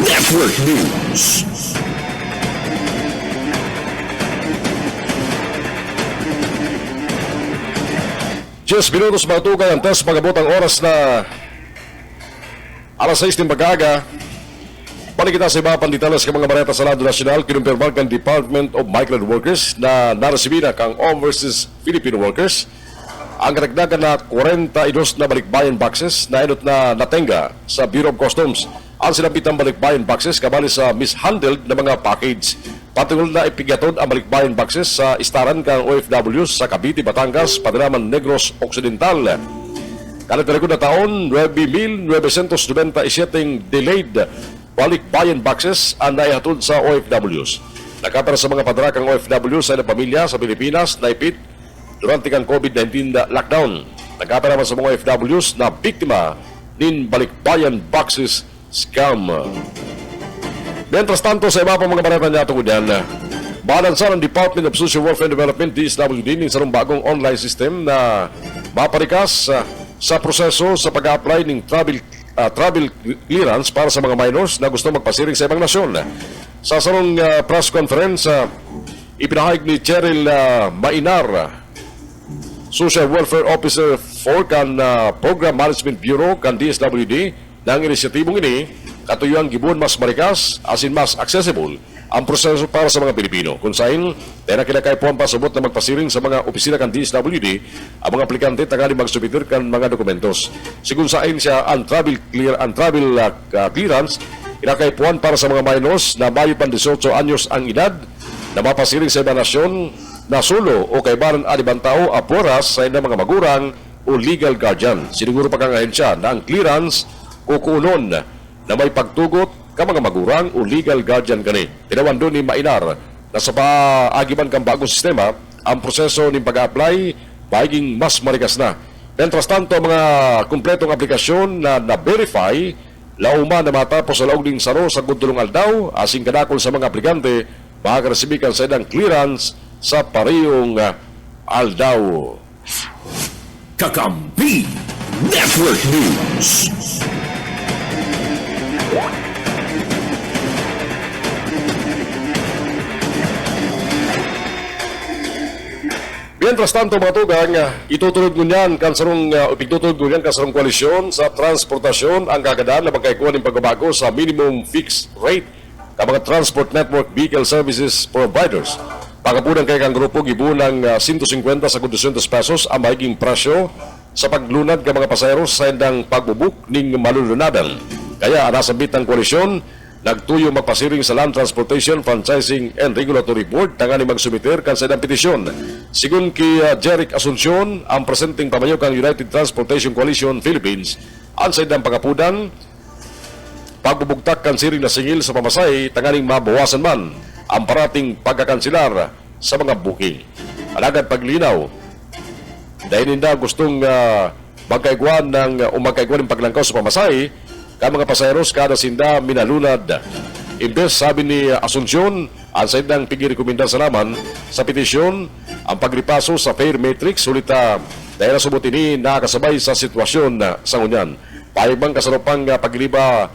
Network News. Just minutos matugay ang test pag-abot ang oras na alas 6 ng pag-aga. Balik kita sa iba pang detalles ng mga bareta sa lado nasyonal. Kinumpirmar kang Department of Migrant Workers na naresibina kang overseas Filipino workers ang karagdagan na 42 na balikbayan boxes na inot na natenga sa Bureau of Customs. Ang sinabitang balikbayan boxes kabali sa mishandled na mga package. Patungol na ipigatod ang balikbayan boxes sa istaran kang OFWs sa Cavite, Batangas, Padraman, Negros Occidental. Kalit-talikod na taon, 9,997 delayed balikbayan boxes ang naihatod sa OFWs. Nakapara sa mga padrakang OFWs sa ilang pamilya sa Pilipinas na ipit durante kang COVID-19 lockdown. Nakapara naman sa mga OFWs na biktima nin balikbayan boxes scam. Mientras tanto, sa iba pang mga barata niya tungkol yan, balansa ng Department of Social Welfare and Development DSWD ng sarong bagong online system na maparikas sa proseso sa pag-apply ng travel clearance para sa mga minors na gusto magpasiring sa ibang nasyon. Sa sarong press conference, ipinahayag ni Cheryl Mainar, Social Welfare Officer for kan Program Management Bureau kan DSWD, na ang inisyatibong ini katuyuan gibuon mas marikas asin mas accessible ang proseso para sa mga Pilipino. Kung saan, tena kinakay po ang pasabot na magpasiring sa mga opisina kan DSWD ang mga aplikante tangali magsubitir kan mga dokumentos. Sigun saan siya ang travel clearance kinakay po para sa mga minors na bayo pan 18 anyos ang edad na mapasiring sa ibang nasyon na solo o kaibaran alibang tao aporas sa ilang mga magurang o legal guardian. Siniguro pa kang ahensya na ang clearance kukunon na may pagtugot ka mga magurang o legal guardian kani. Tinawan doon ni Mainar na sa paagiban kang bagong sistema, ang proseso ng pag-apply magiging mas marikas na. Mientras tanto, mga kumpletong aplikasyon na na-verify, lauma na matapos sa laog ng saro sa Gudulong Aldaw, asing kadakol sa mga aplikante, makakaresibikan sa ilang clearance sa parehong Aldaw. Kakampi Network News. Mientras tanto, mga tugang, itutulog ngunyan kansarong ipigtutulog ngunyan kansarong koalisyon sa transportasyon ang kagadaan na magkaikuha ng pagbabago sa minimum fixed rate ng mga transport network vehicle services providers. Pagkapunan kay kang grupo gibunan ng 150 sa 200 pesos ang magiging presyo sa paglunad ng mga pasahero sa endang pagbubuk ning malulunadan. Kaya nasabit ang koalisyon nagtuyo magpasiring sa Land Transportation Franchising and Regulatory Board tangani magsumiter kan sa petisyon. Sigun kay Jeric Asuncion, ang presenting pamayo kang United Transportation Coalition Philippines, ang sa idang pagapudan pagbubugtak kan siring na singil sa pamasay tanganing mabawasan man ang parating pagkakansilar sa mga booking. Alagad paglinaw dahil hindi gustong magkaiguan ng paglangkaw sa pamasay ka mga pasayeros kada sinda minalunad. Imbes sabi ni Asuncion, ang sindang pigrekomenda sa naman sa petisyon ang pagripaso sa fare matrix sulit dahil subot ini nakasabay sa sitwasyon sa ngunyan. Payag bang kasalupang pagliba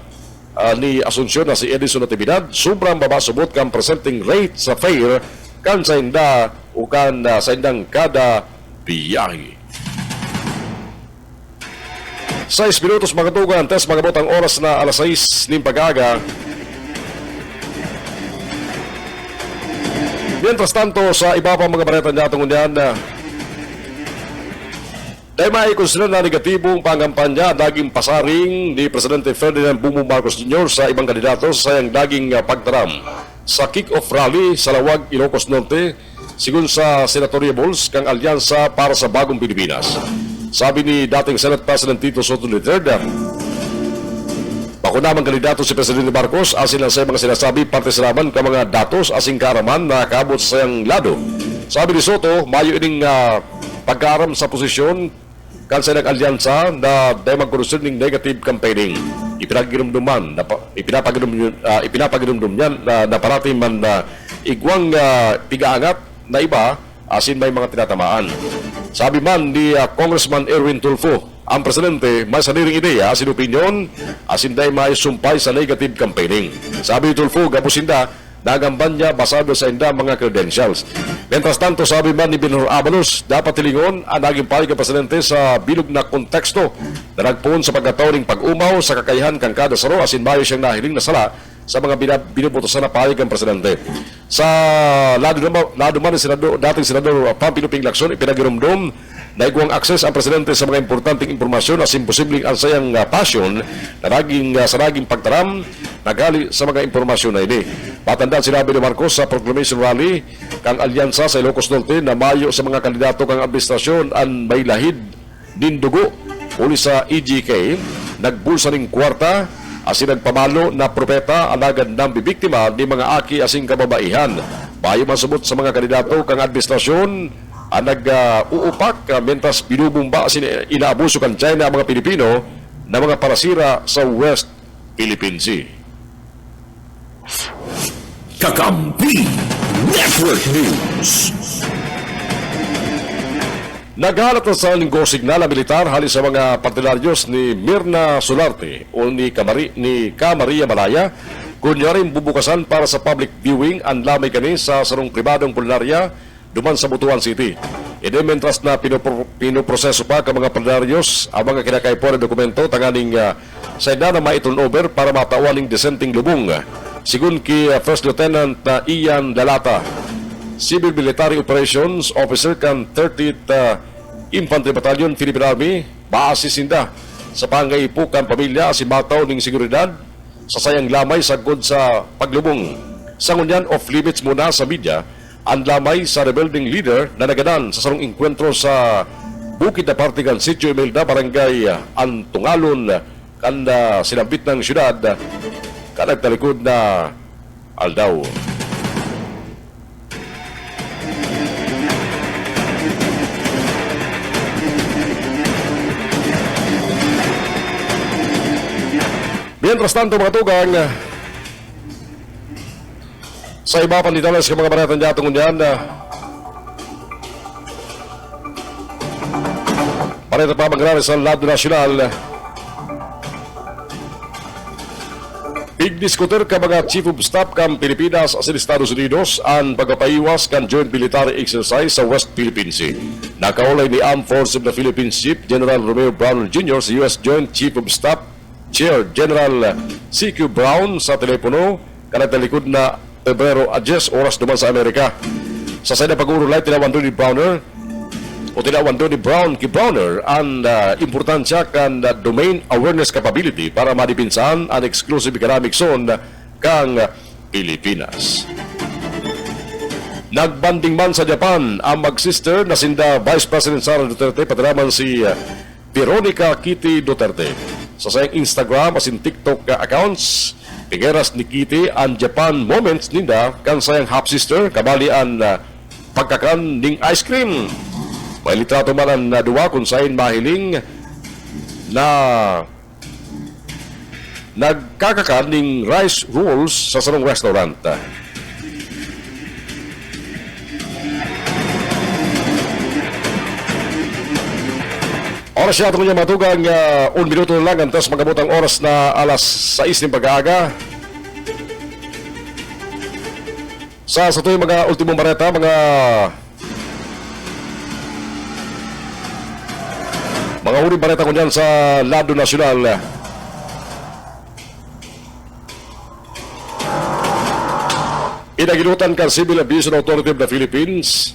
ni Asuncion na si Edison Natividad, sobrang babasubot kang presenting rate sa fare kan sa inda o kan sa indang kada biyahe. 6 minutos mga tugan, test magabot ang oras na alas 6 ng pag-aga. Mientras tanto, sa iba pa mga balita niya tungkol yan, dahil may konsider na negatibong pangampanya daging pasaring ni Presidente Ferdinand Bongbong Marcos Jr. sa ibang kandidato sa sayang daging pagtaram sa kick-off rally sa Lawag, Ilocos Norte, sigun sa senatoriables kang alyansa para sa bagong Pilipinas. Sabi ni dating Senate President Tito Soto III, pakunamang kandidato si Presidente Marcos asin lang sa mga sinasabi parte salaman ka mga datos asing karaman na kaabot sa sayang lado. Sabi ni Soto, mayo ining pagkaram sa posisyon kan sa nag-alyansa na dahil magkonusyon ng negative campaigning. Ipinapaginumdum niyan na parating man igwang tigaangat na iba asin may mga tinatamaan. Sabi man ni Congressman Erwin Tulfo, ang presidente may sariling ideya, asin opinyon, asin dahil may sumpay sa negative campaigning. Sabi ni Tulfo, gabusinda, nagamban niya basado sa inda mga credentials. Mientras tanto, sabi man ni Binor Avalos, dapat tilingon ang naging pahig ng presidente sa bilog na konteksto na nagpuon sa pagkatawring pag-umaw sa kakayahan kang kada saro asin mayo siyang nahiling na sala sa mga binubutosan na pahig ng presidente. Sa lado man ni dating Senador Pampiluping Lacson, ipinagirumdum na igwang akses ang presidente sa mga importanteng impormasyon as imposibleng ang sayang pasyon na sa naging pagtaram nagali sa mga impormasyon na ini. Patandaan sinabi ni Marcos sa proclamation rally kang alyansa sa Ilocos Norte na mayo sa mga kandidato kang administrasyon ang may lahid din dugo uli sa EGK, nagbulsa ning kwarta asin nagpamalo na propeta alagad ng bibiktima ni mga aki asing kababaihan. Bayo masubot sa mga kandidato kang administrasyon ang nag-uupak mentas binubumba asin inaabuso kan China ang mga Pilipino na mga parasira sa West Philippine Sea. Kakampi Network News. Naghalat na sa linggo signal ang militar halis sa mga partidaryos ni Mirna Solarte o ni Maria Malaya kunyaring bubukasan para sa public viewing ang lamay kani sa sarong pribadong pularya duman sa Butuan City. Ide mentras na pinoproseso pa ka mga partidaryos ang mga kinakaipon na dokumento tanganing sa ida na maiturnover para matawaning desenting lubong. Sigun ki First Lieutenant Ian Lalata, Civil Military Operations Officer kan 30th Infantry Battalion, Philippine Army, maasisinda sa pangaipo kan pamilya si mataw ning seguridad sa sayang lamay sagod sa paglubong. Sa ngunyan off limits muna sa media ang lamay sa rebuilding leader na nagadan sa sarong enkwentro sa Bukid na Partigan, Sitio Imelda, Barangay Antungalon, kan sinabit ng syudad kanagtalikod na Aldaw. Mientras tanto mga tugang, sa iba pang details sa mga banatan dyan tungkol yan, parita pa mangyari sa lado nasyonal. Igdiskuter ka mga Chief of Staff kang Pilipinas sa Estados Unidos ang pagpapaiwas kan joint military exercise sa West Philippine Sea. Nakaulay ni Armed Forces of the Philippines Chief General Romeo Brown Jr. sa US Joint Chief of Staff Chair General C.Q. Brown sa telepono kanagtalikod na Pebrero 10 oras duman sa Amerika. Sa sada pag-uurulay tinawan doon ni Brown ki Browner ang importansya kan domain awareness capability para madipinsan ang exclusive economic zone kang Pilipinas. Nagbanding man sa Japan ang mag-sister na sinda Vice President Sara Duterte patiraman si Veronica Kitty Duterte. Sa sayang Instagram asin TikTok accounts, pigeras ni Kitty ang Japan moments ninda kan sayang half-sister kabali ang pagkakan ning ice cream. May litrato man ang duwa kung saan mahiling na nagkakakan ng rice rolls sa sarong restaurant. Oras siya ito niya matugang 1 minuto na lang antas magabot ang oras na alas 6 ng pag-aaga. Sa ito yung mga ultimong bareta, mga uling bareta ko dyan sa Lado Nacional. Inagilutan kan Civil Aviation Authority of the Philippines,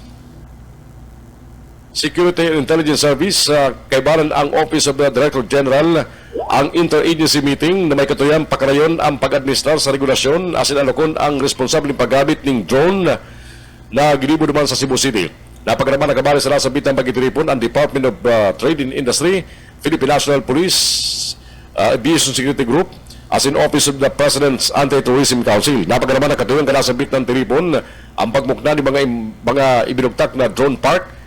Security and Intelligence Service, kaibaran ang Office of the Director General ang interagency meeting na may katuyan pakarayon ang pag-administrar sa regulasyon asin alokon ang responsableng paggamit ng drone na ginibo naman sa Cebu City. Napagaraman nakabali sa nasa bitang pag-itiripon ang Department of Trade and Industry, Philippine National Police, Aviation Security Group, as in Office of the President's Anti-Tourism Council. Napagaraman nakatuyan ka nasa bitang tiripon ang pagmukna ng mga ibinugtak na drone park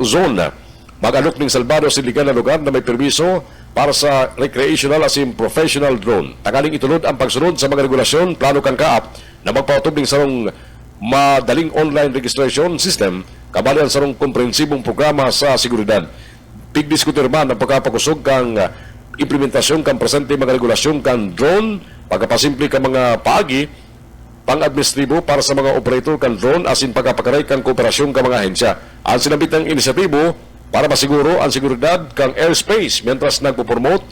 zone, mag-alok ng salbado sa iligal na lugar na may permiso para sa recreational as in professional drone. Tanggaling itulod ang pagsunod sa mga regulasyon, plano kang kaap na magpatubig sarong madaling online registration system, kabalian sarong komprehensibong programa sa seguridad. Pigdiskutir man ang pagkapakusog kang implementasyon kang presente mga regulasyon kang drone, pagkapasimple kang mga paagi, pang-administratibo para sa mga operator kan drone asin pagkapakaray kan kooperasyon kan mga ahensya. Ang sinabitang inisyatibo para masiguro ang seguridad kang airspace mientras nagpo-promote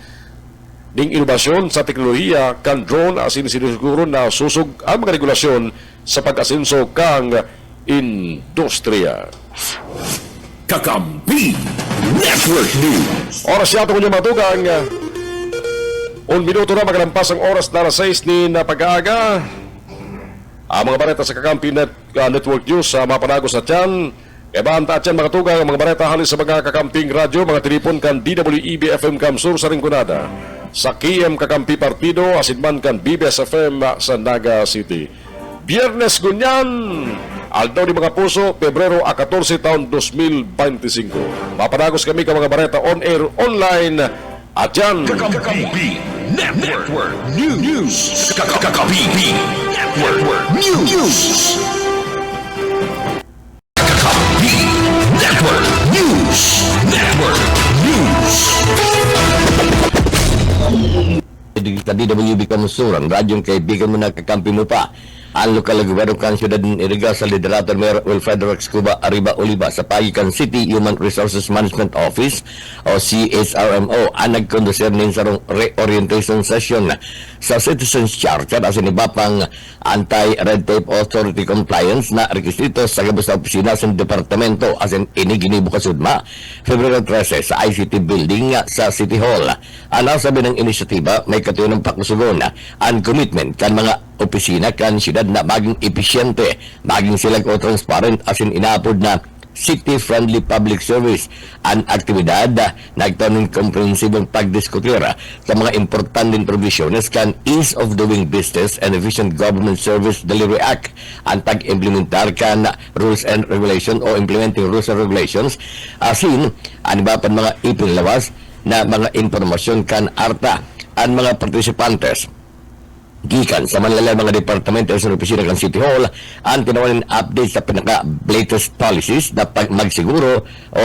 ng inobasyon sa teknolohiya kan drone asin sinisiguro na susog ang mga regulasyon sa pag-asenso kang industriya. Kakampi Network News. Oras siya ito kunyang matugang 1 minuto na magalampas ang oras na alas 6 ni na pag-aaga. Ang mga bareta sa Kakampi Network News sa mga panagos na tiyan. Ebanta at yan mga tugang ang mga bareta halis sa mga Kakamping radyo, mga tinipon kan DWEB FM Kamsur sa Rinconada, sa KM Kakampi Partido, asinman kan BBS FM sa Naga City. Biyernes Gunyan, aldaw ni mga puso, Pebrero 14 taon 2025. Mapanagos kami ka mga bareta on air, online, at yan. Kakampi Network News. Kakampi Network News. Kakampi Network News. Sa DWB Kamsur, ang radyong kaibigan mo na kakampi mo pa. Ang lokal na gobyerno kan siyudad ng Iriga sa liderato Mayor Wilfredo Rex Cuba Arriba Oliva sa Pagikan City Human Resources Management Office o CHRMO ang nagkondusir ng sarong reorientation session sa Citizens Charter as iba pang Anti-Red Tape Authority Compliance na rekisito sa gabos na opisina sa departamento as in iniginibo kasudma February 13 sa ICT Building sa City Hall. Ang nasabi ng inisyatiba may katuyan ng pakusugon ang commitment kan mga opisina kan siyudad na maging episyente, maging silang o transparent as in inaapod na city-friendly public service ang aktibidad nagtanong komprehensibong pagdiskutir sa mga importanteng provisiones kan Ease of Doing Business and Efficient Government Service Delivery Act ang pag-implementar kan rules and regulations o implementing rules and regulations asin ang iba pa mga ipinlawas na mga informasyon kan ARTA ang mga participantes gikan sa manlalay mga departamento sa opisina ng City Hall ang tinawanin update sa pinaka-latest policies na magsiguro o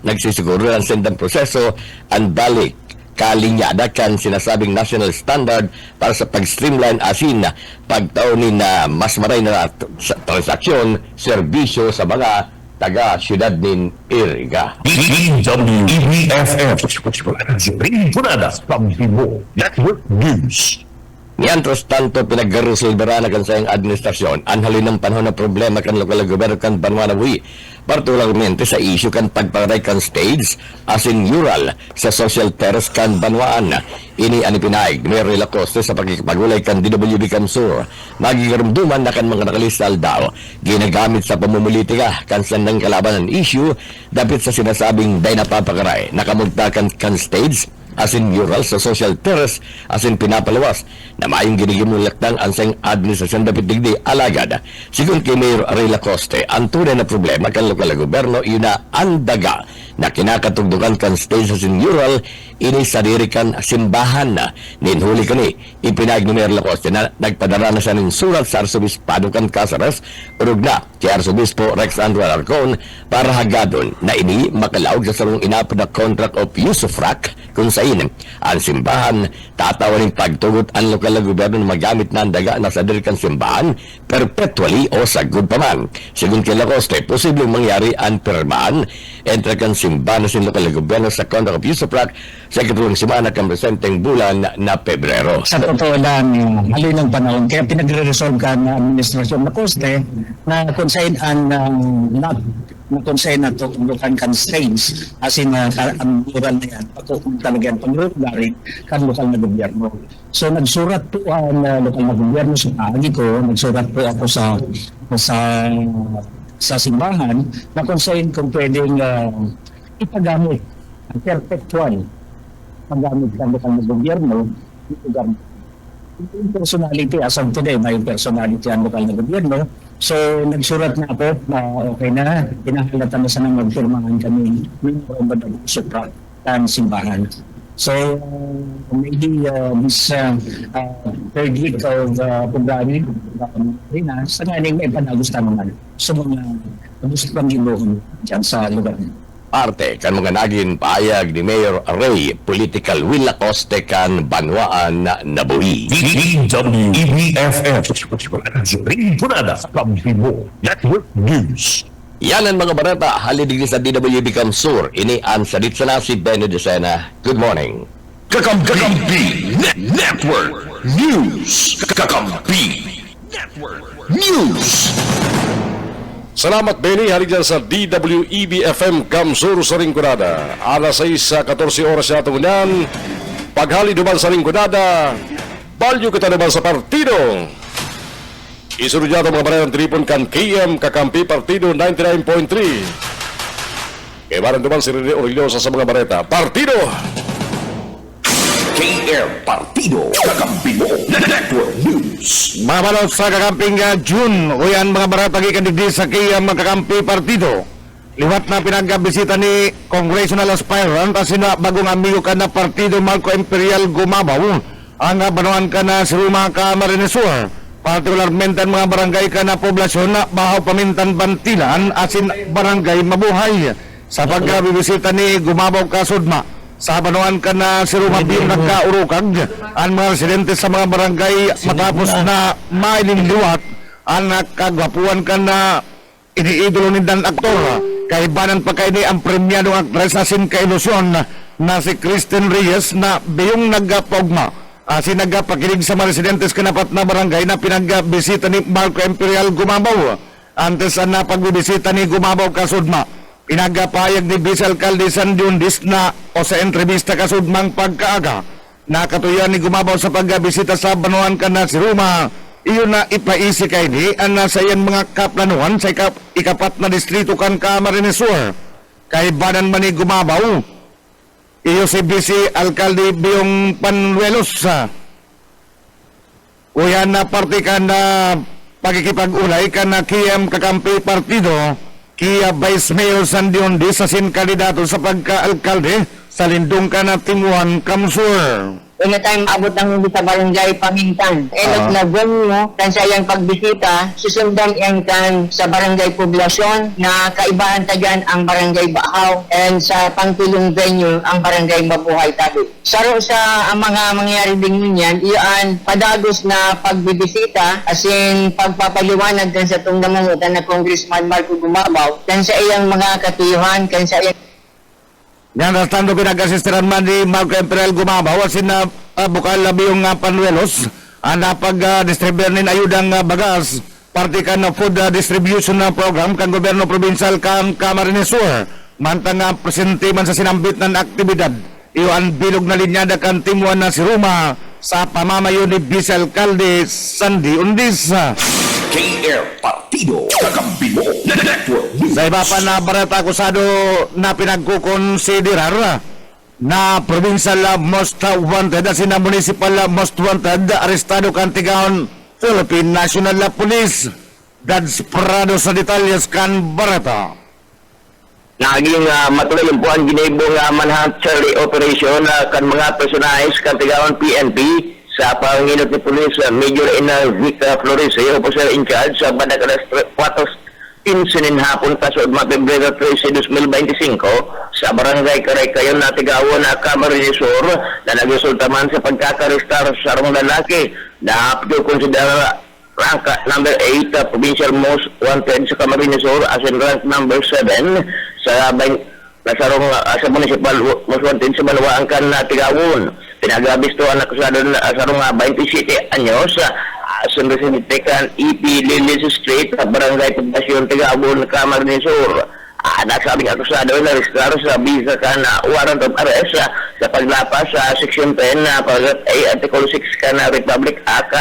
nagsisiguro ng sendang proseso ang balik kalinyada kan sinasabing national standard para sa pag-streamline asin pagtaunin na mas maray na transaksyon, serbisyo sa mga taga-syudad ng Iriga. DWEB FM Rinconada Kampibo Network News. Mientras tanto, pinaggarusilbera na kan sa iyong administrasyon ang halin ng panahon na problema kan lokal na gobyerno kan Banwanawi, partikularmente sa isyu kan pagparay kan stage as in mural sa social terrace kan Banwaan. Ini ang ipinaig ni Mayor Lacoste sa pagkikipagulay kan DWB Kamsur. Magigarumduman na kan mga nakalistal daw ginagamit sa pamumulitika kan sandang kalaban ng issue dapit sa sinasabing day napapakaray nakamugta kan stage as in mural sa social terrace as in pinapalawas na mayong ginigimulaktang ang sayang administrasyon dapat digdi alagad. Sigun kay Mayor Ray Lacoste, ang tunay na problema kan lokal na gobyerno yun na ang daga na kinakatugdukan kan stage sa singural ini sadiri kan simbahan na ninhuli kani ipinag ni Mayor Lacoste na nagpadala na siya ng surat sa Arsobispado kan Casares urug na si Arsobispo Rex Andrew Alarcon para hagadon na ini makalaog sa sarong inapod na contract of usufruct kung sa inin ang simbahan tatawaning pagtugot ang lokal na gobyerno na magamit na ang daga na sadiri kan simbahan perpetually o sagud pa man. Sigun kay Lacoste, posibleng mangyari ang pirmaan entre kan simbahan sa lokal na gobyerno sa contract of usufruct sa ikatulong simana kang presenteng bulan na Pebrero. Sa totoo lang, haloy ng panahon, kaya pinagre-resolve ka na administrasyon na Coste na consign not na consign na tukulukan constraints as in ang mural na yan, pagkukong talaga yan, pag-regularin kan lokal na gobyerno. So nagsurat po ang lokal na gobyerno sa paagi ko, nagsurat po ako sa simbahan na consign kung pwedeng ipagamit ang perpetual paggamit ng lokal na gobyerno yung personality as of today, may personality ang lokal na gobyerno. So, nagsurat na ako na okay na, pinahalatan na sana magpirmahan kami ng Supra ng simbahan. So, maybe this third week of February, sa ngayon may panagustahan naman sa mga gusto pang ginuhon dyan sa lugar. Parte kan mga naging paayag ni Mayor Ray political will Lacoste kan banwaan na nabuhi. DWEBFF Rinconada Kampibo Network News. Yan ang mga barata halidig sa DWB Kamsur. Ini ang sadit sa si Benny Decena. Good morning. Kakampi Network News. Kakampi Network News. Salamat Benny, halik dyan sa DWEB-FM Kamsur sa Rinconada. Alas 6:14 oras sa atong yan. Paghali duman sa Rinconada, balyo kita naman sa partido. Isunod niya mga barayang tripon kan KM Kakampi Partido 99.3. Kaya duman si Rene Orillosa sa mga bareta. Partido! KM Partido Kakampi Network News. Mabalot sa kakamping June, uyan mga baratagi kandigdi sa kiyang magkakampi partido. Liwat na pinagkabisita ni congressional aspirant at sina bagong amigo ka na partido Marco Imperial Gumabaw. Ang banuan ka na si Ruma ka Marinesur. Partikularmente ang mga barangay ka na poblasyon na Bahaw Pamintan Bantilan asin barangay Mabuhay. Sa pagkabibisita ni Gumabaw ka Sudma. Sa banuan ka na si Rumabiyong nagkaurukag ang mga residente sa mga barangay matapos na mailing liwat ang nakagwapuan ka na iniidolo ni Dan aktor kaibanan pa kayo ni ang premyadong aktres asin kailusyon na si Kristen Reyes na biyong nagpogma asin nagpakilig sa mga residentes kanapat na barangay na pinagbisita ni Marco Imperial Gumabaw. Antes na pagbibisita ni Gumabaw kasudma pinagapayag ni Vice Alcalde San Diundis na o sa entrevista kasudmang pagkaaga nakatuyan ni Gumabaw sa pagbisita sa banuan ka na si Ruma iyon na ipaisi kay ni ang nasa iyan mga kaplanuhan sa ikapat na distrito kan Camarines Sur kay banan man ni Gumabaw iyo si Vice Alcalde Biyong Panuelos uyan na parte ka na pagkikipag-ulay ka na KM Kakampi Partido Kia Vice Mayor Sandiondi sa kandidato sa pagka-alkalde sa Lindung ka na Timuan, Kamsur. Una tayong abot ng sa barangay Pamintan. Elot na venue, kan sa iyang pagbisita, susundan iyang kan sa barangay Poblasyon na kaibahan tagan ang barangay Bahaw and sa pangtulong venue ang barangay Mabuhay Tabi. Saro sa ang mga mangyayari din niyan, iyan padagos na pagbibisita asin pagpapaliwanag kan sa tungdamangutan na Congressman Marco Gumabaw kan sa iyang mga katuyuhan, kan sa iyang Yan, rastando pinag-asisteran man ni Marco Imperial Gumabaw asin na bukal labiyong Panuelos na pag-distribute nin ayudang bagas parte ka na food distribution na program kan gobyerno provincial kan Camarines Sur mantang presente man sa sinambit ng aktibidad iyo ang bilog na linyada kan Timuan na si Ruma sa pamamayo ni Vice Alcalde Sandy Undis. KM Partido Kakampi Network News. Sa iba pa na barata akusado na pinagkukonsiderar na provincial most wanted at sina municipal most wanted arestado kan tigaon Philippine National Police. Dads Prado sa detalyes kan barata. naging matuloy yung buwan ginibong manhunt Charlie operation kan mga personahes kantigawan PNP sa panginot ni Police Major Enal Vic Flores, officer in charge sa Badagalas 4:15 hapon kaso mga Pebrero 13, 2025 sa Barangay Karaykayon na Tigawon na Camarines Sur na nagresulta man sa pagkakarestar sa sarong lalaki na konsidera rank number 8 provincial most wanted sa Camarines Sur as in rank number 7 sa sa municipal most wanted sa Malawaangkan na Tigawon. Pinagabisto ang akusado na sarong 27 anyos sa residente kan EP Lilis Street, Barangay Poblasyon Tigawon, Camarines Sur. Nasabing akusado na restaro sa bisa kan warrant of arrest sa paglapas sa Section 10 na Paragraph A Article 6 kan Republic Act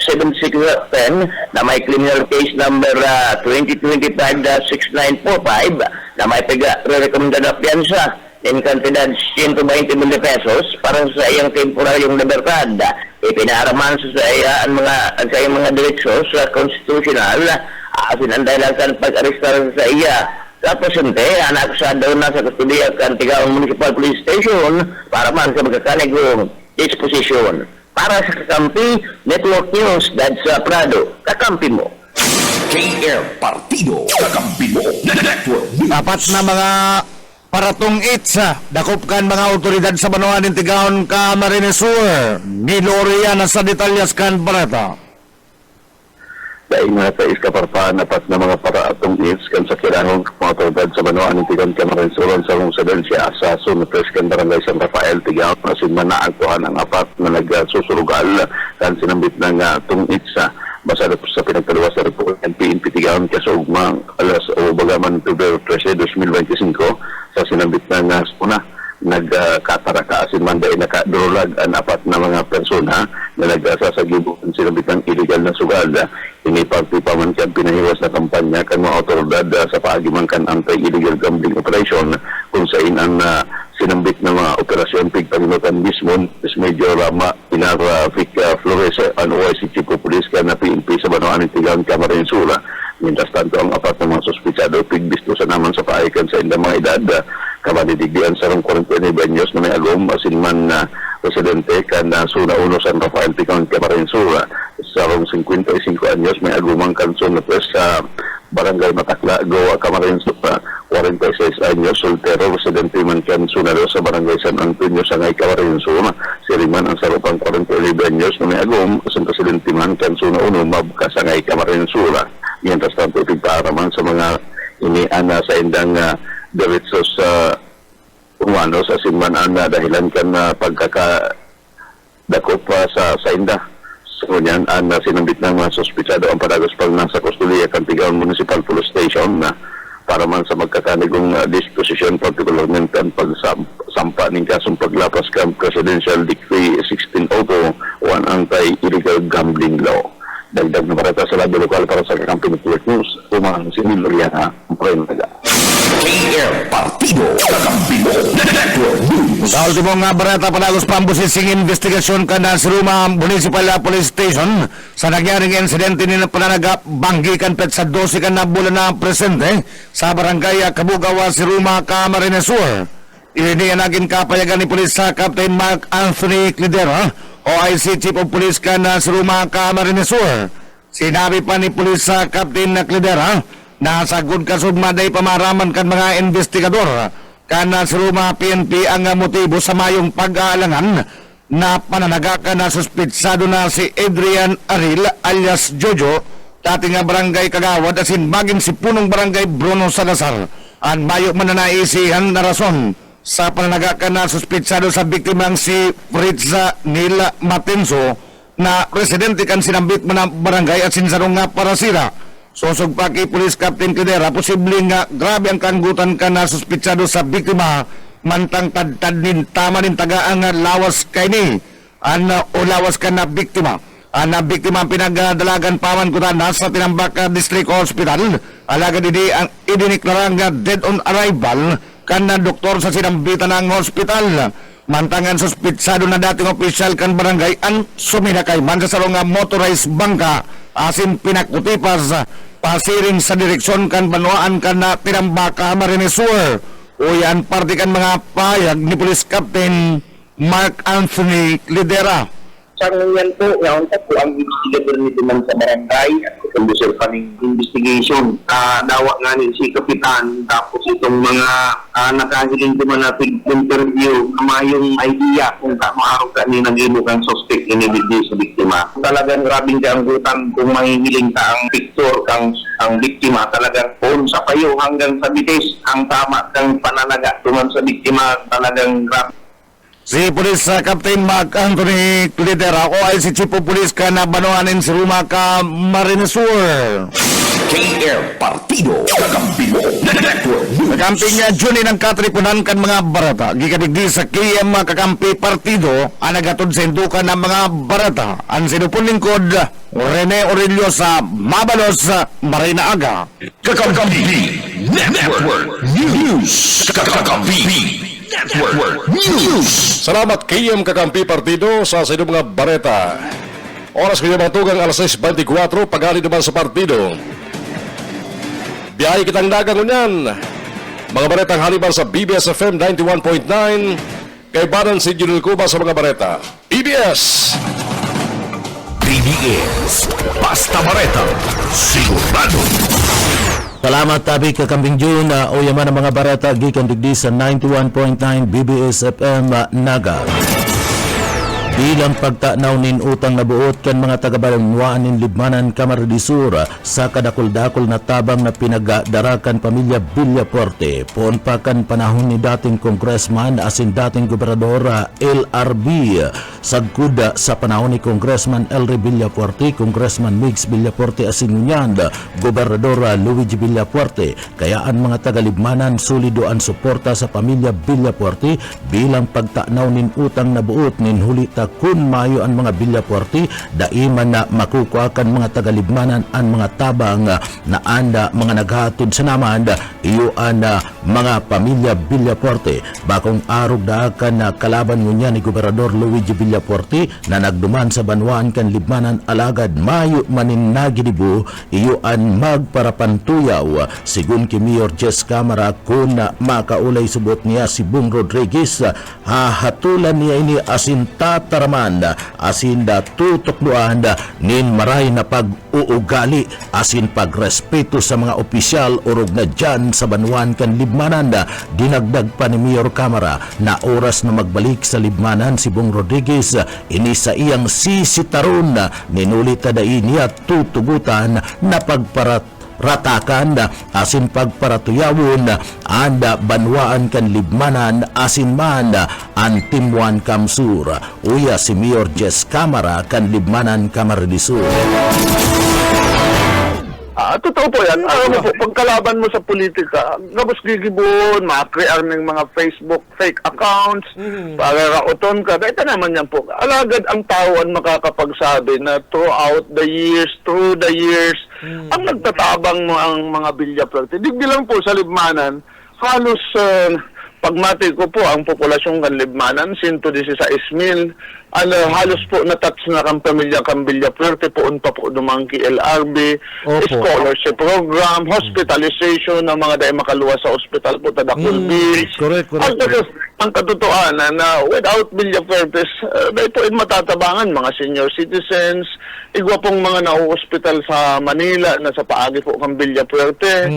7610 na may criminal case number 2025-6945 na may pag-recommended na piyansa in kantidad 120 million pesos para sa iyang temporaryong libertad. Ipinaharaman sa iyang mga diretso sa constitutional sinandailan pag-arestar sa iya. Sa presente, akusado na sa kustodiya kan Tigawon Municipal Police Station para man sa magkakanigong disposition. Para sa Kakampi Network News, Dad sa Prado, kakampi mo. KR Partido, kakampi mo. Network News. Dapat na mga paratong itsa, dakopkan mga otoridad sa Banuan ng Tigawon Camarines Sur. Ni Loria na sa detalyas kan Barata. Dahil nga sa iskaparpaan apat na mga paraatong hits kan sa kirahong mga otoridad sa Banuan ng Tigawon Camarines Sur sa konsudensya sa Sunupres kan Barangay San Rafael Tigawon na sinmanaagtuhan ang apat na nagsusurugal kan sinambit ng tungitsa. Basta sa pinagtaluwas sa report ng PNP Tigawon kasugmang alas o bagaman Pebrero 13, 2025 sa sinambit ng nagkataraka man dahil nakadurulag ang apat na mga persona na nagsasagibo ang sinabit ng illegal na sugal. Inipagti pa man kang pinahiwas na kampanya kan mga otoridad sa paagiman kan anti-illegal gambling operation kung saan ang sinambit na mga operasyon pigpaginutan mismo is Major Pinar Vic Flores ang OIC Chief of Police ka na PNP sa Banuan ng Tigawon Camarines Sur. Mientras tanto ang apat na mga sospitsado pigbisto sa naman sa paikan sa indang mga edad kabanidigdian sa 49 anyos na may agom asinman na residente kan Suna 1 San Rafael Tigawon Camarines Sur sa 55 anyos may agumang kanson na pres sa Barangay Matakla Goa Camarines Sur 46 anyos soltero residente man kan Suna 2 sa Barangay San Antonio Sangay Camarines Sur siriman ang sarupang 49 anyos na may agom asin residente man kan Suna 1 Mabka Sangay Camarines Sur. Mientras tanto ipagpaaraman sa mga iniana sa indang diretso sa umano sa sinmanan na dahilan kan pagkakadakop sa inda. So yan ang sinambit ng mga sospitsado ang padagospal ng sa Custodia kan Tigawon Municipal Police Station na para man sa magkakanigong disposition particularmente ang pagsampa ng kasong paglapas kan Presidential Decree 1602 o ang anti-illegal gambling law. Dagdag na parata sa lado lokal para sa Kakampi Network News, umang si Liliana Prenaga. KR Partido, kakampi mo. Network News. Sa ultimong barata panagos pambusising investigasyon ka na sa Ruma Municipal Police Station sa nangyaring insidente ni pananaga banggikan pet sa 12 ka na bulan na presente sa Barangay Kabugawa si Ruma Camarines Sur. Iniyan naging kapayagan ni Police sa Captain Mark Anthony Clidera, OIC Chief of Police ka na sa Ruma Camarines Sur. Sinabi pa ni Police sa Captain Clidera na sa good kasugmaday pamaraman kan mga investigador kana sa Ruma PNP ang motibo sa mayong pag-aalangan na pananaga ka na suspitsado na si Adrian Aril alias Jojo dating barangay Kagawad asin maging si punong barangay Bruno Salazar ang mayo mananaisihan na rason sa pananaga ka na suspitsado sa biktimang si Fritza Nila Matenso na residente kan sinambit man barangay at sinsarong nga parasira. Sosog pa kay Police Captain Cadera, posibleng nga grabe ang kanggutan ka na suspitsado sa biktima mantang tad tama nin tagaang lawas kay ni o lawas ka na biktima. Ang biktima pinagdalagan paman ko na sa Tinambak District Hospital. Alaga didi ang idiniklarang dead on arrival kan na doktor sa sinambitan ng hospital. Mantangan suspitsado na dating opisyal kan barangay ang suminakay man sa sarong motorized bangka asin pinakutipas pasiring sa direksyon kan Banuaan kan na tinambaka Marinesur o yan parte kan mga payag ni Police Captain Mark Anthony Lidera. Sa ngayon po, yaon po ang investigador nito man sa barangay at conducer pa ng investigation. Dawa nga ni si Kapitan, tapos itong mga nakahiling naman natin interview na yung idea kung maaraw ka ni nagino kang suspect inibigay sa biktima. Talagang grabing kaanggutan kung mahihiling ka ang picture kang ang biktima. Talagang phone sa payo hanggang sa bitis ang tama kang pananaga tuman sa biktima. Talagang grabe. Si Police Captain Mark Anthony Lidera o ay si Chief of Police ka na Banuanin si Ruma ka Marinesur. KR Partido Kakambilo Network News. Kakampi nga Juni ng katripunan kan mga barata. Gikadigdi sa KM Kakampi Partido ang nagatod sa indukan ng mga barata. Ang sinupon lingkod Rene Aurelio sa Mabalos, Marina Aga. Kakambi Network News. Kakambi Network News. Salamat KM Kakampi Partido sa sinong mga bareta. Oras kayo matugang alas 6:24 pagali naman sa partido. Biyahe kitang dagang unyan. Mga baretang haliban sa BBS FM 91.9 kay Banan si Junel Cuba sa mga bareta. BBS BBS Basta Bareta Sigurado. Salamat tabi kakambing June o yaman ang mga barata gikan digdi sa 91.9 BBS FM Naga. Bilang pagtanaw nin utang na buot kan mga taga-Balanwaan nin Libmanan Camarines Sur sa kadakol-dakol na tabang na pinagdarakan pamilya Villafuerte. Poon pa kan panahon ni dating Congressman asin dating Gobernador LRB. Sagkuda sa panahon ni Congressman Elry Villafuerte, Congressman Migs Villafuerte asin ngunyan Gobernador Luigi Villafuerte. Kaya ang mga taga-Libmanan solido ang suporta sa pamilya Villafuerte bilang pagtanaw nin utang na buot nin hulita kun mayo ang mga Villafuerte daiman na makukuakan mga tagalibmanan ang mga tabang na anda mga naghatod sa naman iyo ang mga pamilya Villafuerte. Bakong arog daakan na kalaban ngunya ni Gobernador Luigi Villafuerte na nagduman sa Banuaan kan Libmanan alagad mayo manin nagidibo iyo ang magparapantuyaw sigun ki Mayor Jess Camara kun makaulay subot niya si Bong Rodriguez hahatulan niya ini asin taraman asinda tutukduan nin maray na pag-uugali asin pagrespeto sa mga opisyal urog na dyan sa Banuaan kan Libmanan. Dinagdag pa ni Mayor Camara na oras na magbalik sa Libmanan si Bong Rodriguez ini sa iyang sisitaron ninulita dai niya tutugutan na ratakan asin pagparatuyawon anda Banuaan kan Libmanan asin man ang Timuan Kamsur uya si Mayor Jess Camara kan Libmanan Camarines Sur. Totoo po yan. Alam mo po, pagkalaban mo sa politika, gabos gigibon, makrear ng mga Facebook fake accounts, para rauton ka. Ito naman yan po. Alagad ang tao ang makakapagsabi na through the years, ang nagtatabang mo ang mga Villafuerte. Digdi lang po sa Libmanan, halos pagmati ko po ang populasyon kan Libmanan, 116,000. Halos po na-touch na kang pamilya kang Villafuerte, poon pa po dumangki LRB, scholarship program, hospitalization ng mga dahil makaluwa sa hospital po, tadakul bills. Correct. Ang katotohanan na without Villafuerte, dahil po matatabangan mga senior citizens, igwa pong mga na-hospital sa Manila na sa paagi po kang Villafuerte,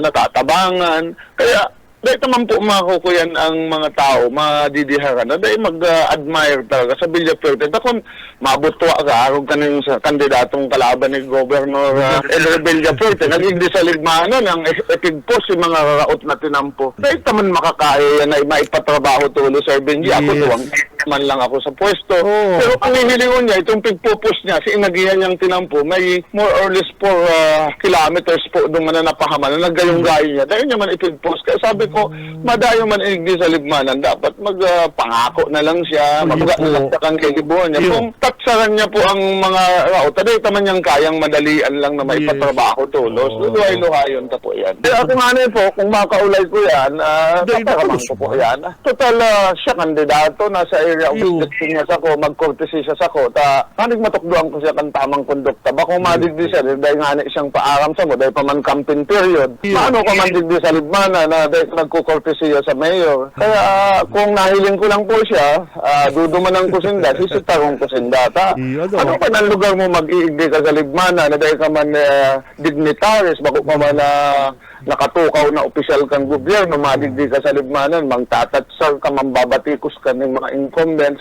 natatabangan. Kaya dahil naman po makukuyan ang mga tao, madidiharan na dahil mag-admire talaga sa Villafuerte. Kung mabutwa ka, arog ka ng kandidatong kalaban ni Governor Elry Villafuerte, nagigdi sa Libmanan ang epigpos yung mga raot na tinampo. Dahil naman makakaya yan na maipatrabaho tulo, Sir Benji. Ako tuwang man lang ako sa pwesto. Pero ang hihilingon niya, itong pigpupos niya, si inagihan niyang tinampo, may more or less 4 kilometers po doon na napahaman, na nagayong-gayo niya. Dahil niya man ipigpos. Kaya sabi sabi ko, madayo man igdi sa libmanan, dapat magpangako na lang siya, magpagkakang kaigibuan niya. Kung tatsaran niya po ang mga route, taday taman niyang kayang madalian lang na may patrabaho tulos. Luhay-luhayon ta po yan. Kaya ako nga po, kung makaulay ko yan, tataraman ko po yan. Total, siya kandidato, nasa area of election niya sa ko, mag-courtesy siya sa ko, kanig matukduan ko siya kan tamang kondukta. Bako madigdi siya, dahil nga siyang paaram sa mo, dahil pa man campaign period. Paano ka man digdi sa libmana na dahil nagkukortesy siya sa mayor? Kaya kung nahiling ko lang po siya, duduman ang kusinda, sisitarong kusinda. Ano pa ng lugar mo mag-iigdi ka sa libmana na dahil ka man dignitaries, bako ka man nakatukaw na opisyal kang gobyerno, madigdi ka sa libmanan, mangtatatsar ka, mambabatikos ka ng mga incumbents.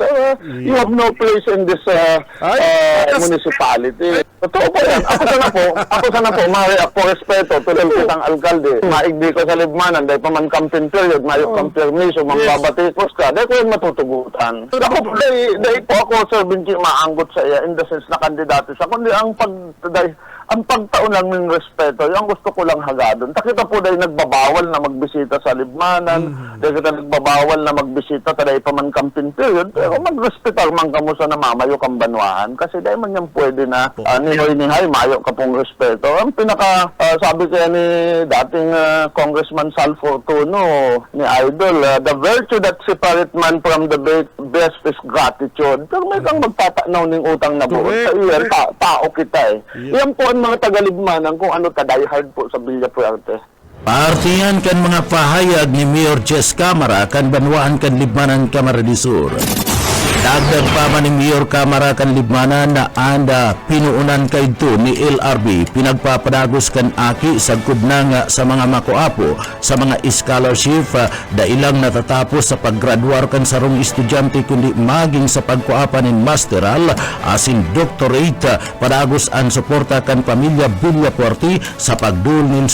You have no place in this municipality. Totoo po yan. Ako sana po, ma-react po respeto, tulad kitang alkalde. Maigdi ko sa libmanan, dahil pa man campaign period, mayok kang permiso, mambabatikos ka, dahil ko yung matutugutan. Dahil po ako, Sir Benji, maanggot sa iya, in the sense na kandidato siya, kundi ang pagtaon lang ng respeto, yung gusto ko lang hagadon. Takita po dahil nagbabawal na magbisita sa libmanan, dahil kita nagbabawal na magbisita dahil pa man campaign period, pero magrespetar man kamo sa namamayo kang banwahan, kasi dahil man yan pwede na nihoy-nihay, mayo ka pong respeto. Ang sabi kaya ni dating Congressman Sal Fortuno, ni Idol, the virtue that separate man from the best is gratitude. Pero may kang magtatanaw ng utang na buod. Sa iyan, tao kita Yan po ang mga tagalibmanan kung ano die-hard po sa Villafuerte. Partiyan kan mga pahayag ni Mayor Jess Camara kan banwaan kan Libmanan Camarines Sur. Dagdag pa man ni Mayor Camara kan Libmanan na anda pinuunan kay ito ni LRB pinagpapadagos kan aki sagkod na nga sa mga makuapo sa mga scholarship da ilang natatapos sa paggraduar kan sarong estudyante kundi maging sa pagkuapan ng masteral asin doctorate padagos ang suporta kan pamilya Villafuerte sa pagdul nin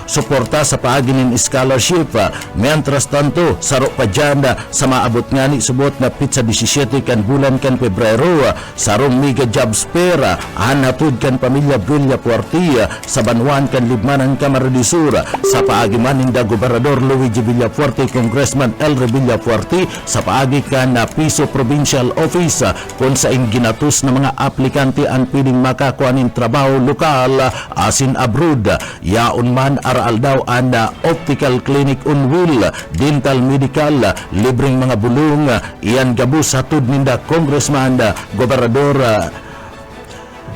suporta sa paagi ng scholarship. Mientras tanto, saro pa dyan sa maabot nga ni subot na pizza 17 kan bulan kan Pebrero, sarong mega jobs fair, hanatod kan pamilya Villafuerte sa banwan kan Libmanan Camarines Sur, sa paagi man ninda Gobernador Luigi Villafuerte, Congressman Elre Villafuerte, sa paagi kan Piso Provincial Office, kung sa ginatus na mga aplikante ang piling makakuha ng trabaho lokal asin abroad. Yaon man aral daw ang optical clinic on wheel, dental medical, libreng mga bulong, iyan gabus hatod ninda Congressman Gobernador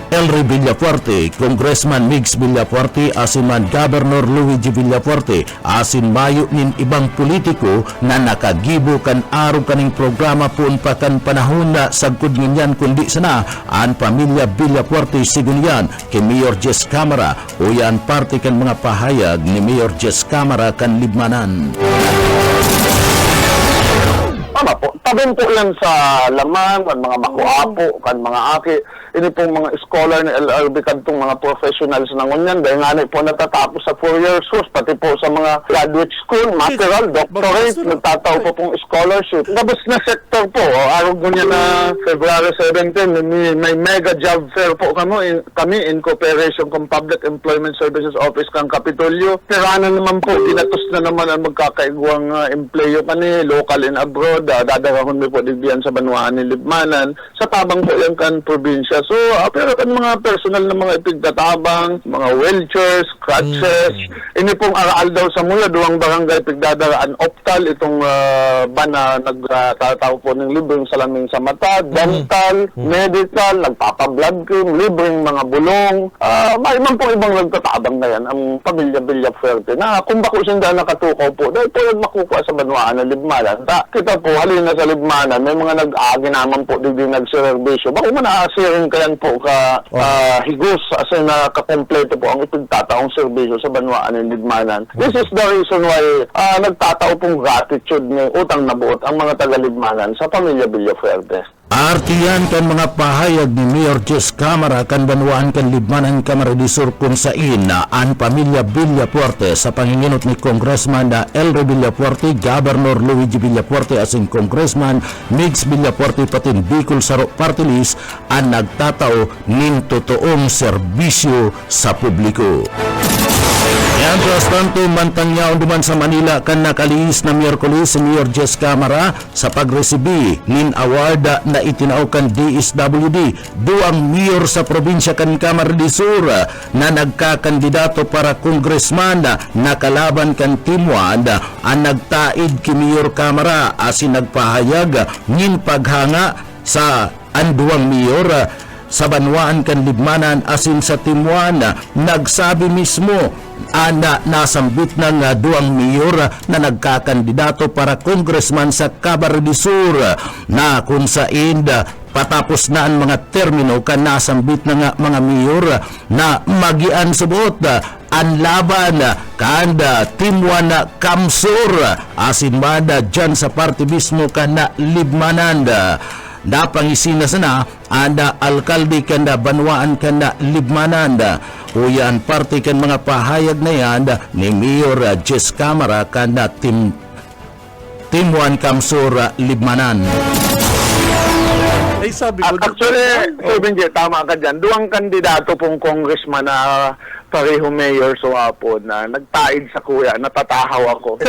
Elre Villafuerte, Congressman Migs Villafuerte, asin man Governor Luigi Villafuerte, asin mayo nin ibang politiko na nakagibo kan araw kaning programa pun pakan panahon na sagkod nginyan kundi sana ang pamilya Villafuerte sigunyan kay Mayor Jess Camara o yan parte kan mga pahayag ni Mayor Jess Camara kan Libmanan. Tama po. Tabin po yan sa laman, kan mga makuapo, kan mga aki. Ini pong mga scholar ni LRB, kan itong mga professionals na ngunyan. Dahil nga po natatapos sa 4-year course, pati po sa mga graduate school, masteral, doctorate, nagtataw po pong scholarship. Labas na sector po, araw po niya na February 17, may mega job fair po kami in cooperation con Public Employment Services Office kang Kapitolyo. Tirana naman po, ginatos na naman ang magkakaigwang empleyo kani, local and abroad. Dadarahon mo po digdiyan sa banwaan ni Libmanan. Sa tabang po yan kan probinsya. So, pero kan mga personal na mga ipigtatabang, mga wheelchairs, crutches, ini pong aral daw sa mula, duwang barangay pigdadaraan optal, itong ban na nagtataw po ng libreng salaming sa mata, dental, medical, nagpapa-blood cream, libreng mga bulong. May man po ibang nagtatabang na yan, ang pamilya Villafuerte, na kung bako sinda nakatukaw po, dahil po yung makukuha sa banwaan ng Libmanan. Kita po, halina sa Libmanan, may mga nag-agi naman po digdi nagserbisyo. Bako man naasirin kayan po ka higos as in kakompleto po ang ipagtataong serbisyo sa banwaan ng Libmanan. This is the reason why nagtatao pong gratitude ng utang na buot ang mga taga-Libmanan sa pamilya Villafuerte. Artiyan kan mga pahayag ni Mayor Jess Camara kan banwaan kan Libmanan Camarines Sur kung sain na ang pamilya Villafuerte sa panginginot ni Congressman Elre Villafuerte, Governor Luigi Villafuerte asin Congressman Migs Villafuerte patin Bicol Saro Party List ang nagtatao nin totoong serbisyo sa publiko. Mientras tanto, mantangyaon duman sa Manila kan nakaliis na Miyerkules si Mayor Jess Camara sa pagresibi nin award na itinao kan DSWD. Duang mayor sa probinsya kan Camarines Sur na nagkakandidato para congressman na kalaban kan Timuan ang nagtaid ki Mayor Camara asin nagpahayag nin paghanga sa anduang mayor sa banwaan kan Libmanan asin sa Timuan. Nagsabi mismo na nasambit ng duang mayor na nagkakandidato para congressman sa Camarines Sur na kung saan patapos na ang mga termino kan nasambit ng mga mayor na magian subot ang laban kanda Timuan Kamsur asin mada dyan sa party mismo kan Libmanan. Napangisina sana anda alkalde kanda banwaan kanda Libmanan. Uyan parte kan mga pahayag na yan ni Mayor Jess Camara kanda Timuan Kamsur Libmanan. Ay sabi ko, Actually, Benji, tama ka dyan. Duwang kandidato pong congressman na pareho mayor so hapon na nagtaid sa kuya, natatahaw ako.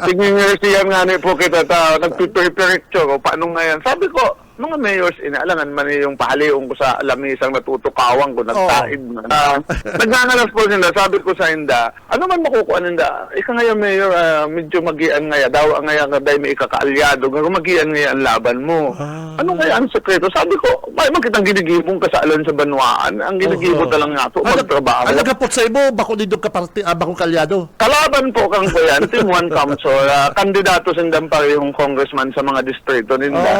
Tingin-nursiyan nga po kita nagpipirecture ko, paano nga yan? Sabi ko, mga mayors, inaalangan man yung pahaliong ko sa lamisang natutukawang ko, nagtaid na. Nagnangalas po sila, sabi ko sa inda, ano man makukuha ninda? Ika ngayon mayor, medyo magian ngaya, daw ang ngaya nga dahil may ikakaalyado, magian ngaya ang laban mo. Ano kaya ang sekreto? Sabi ko, may makitang ginigibong kasaalan sa banwaan. Ang ginigibo talang nga po, magtrabaho. Ang nagapot sa ibo, bako dito bakong kalyado. Kalaban po kang po yan, Timuan Kamsur, kandidato sindang parehong congressman sa mga distrito ninda.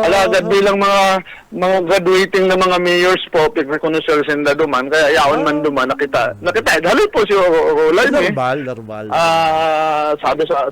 Alagad bilang mga graduating na mga mayors po, pag-reconnoisseur sinda duman, kaya yaon man duman, nakita. Dahil po si Rolay. Normal.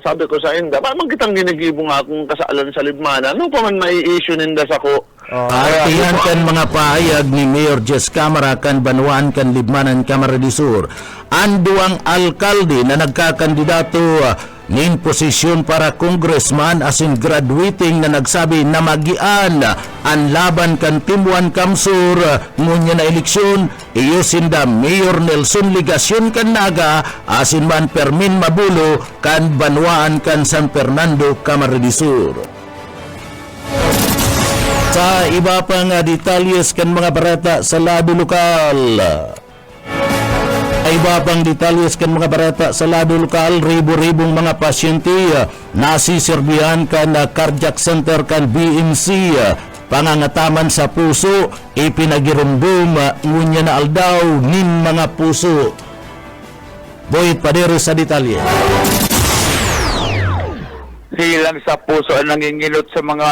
Sabi ko sa inda, bakit kitang ginigibo nga kung kasaalan sa Libmanan? Ano pa man may issue ninda sa ko? Artihan kan mga pahayag ni Mayor Jess Camara kan banwaan kan Libmanan Camarines Sur. Anduang alkalde na nagkakandidato nin posisyon para congressman asin graduating na nagsabi na magian ang laban kan Timuan Kamsur ngunya na eleksyon iyo sinda Mayor Nelson Ligacion kan Naga asin man Permin Mabulo kan banwaan kan San Fernando Camarines Sur. Sa iba pang detalyes kan mga barata sa lado lokal. Iba pang detalyes kan mga barata sa lado lokal, ribo-ribong mga pasyente nasiserbihan kan cardiac center kan BMC pangangataman sa puso ipinagirumbom ngunya na aldaw nin mga puso. Boy Padero sa detalye. Silang sa puso ang nanginginot sa mga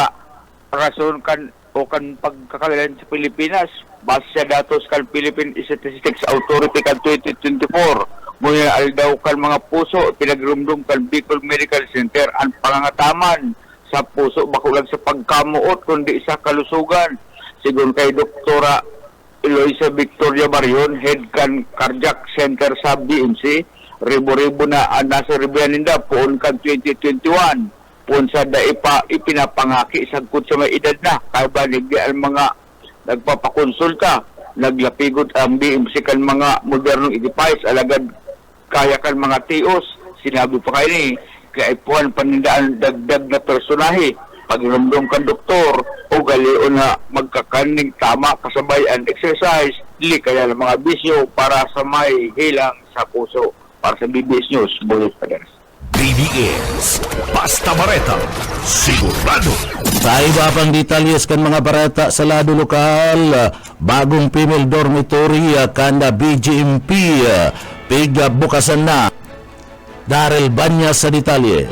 rason kan o kan pagkakalalan sa Pilipinas base sa datos kan Philippine Statistics Authority kan 2024 muna aldaw kan mga puso pinagrumdum kan Bicol Medical Center ang pangangataman sa puso bakulang sa pagkamuot kundi sa kalusugan sigon kay Doktora Eloisa Victoria Marion head kan Cardiac Center sa BMC ribo-ribo na nasa ribuaninda poon kan 2021 punsa da ipinapangaki sagkot sa may edad na kabanig ang mga nagpapakonsulta naglapigot ang BMC kan mga modernong device alagad kaya kan mga tios sinabi pa kayo ni kaya ipuan panindaan dagdag na personahe pagramdom kan doktor o galio na magkakaning tama kasabay ang exercise dili kaya ng mga bisyo para sa may hilang sa puso para sa BBS News Boyos Paders. BBS Basta Bareta sigurado. Sa iba pang detalyes kan mga barata sa lado lokal, bagong female dormitory kanda BGMP piga bukasan na. Daryl Banyas sa detalye.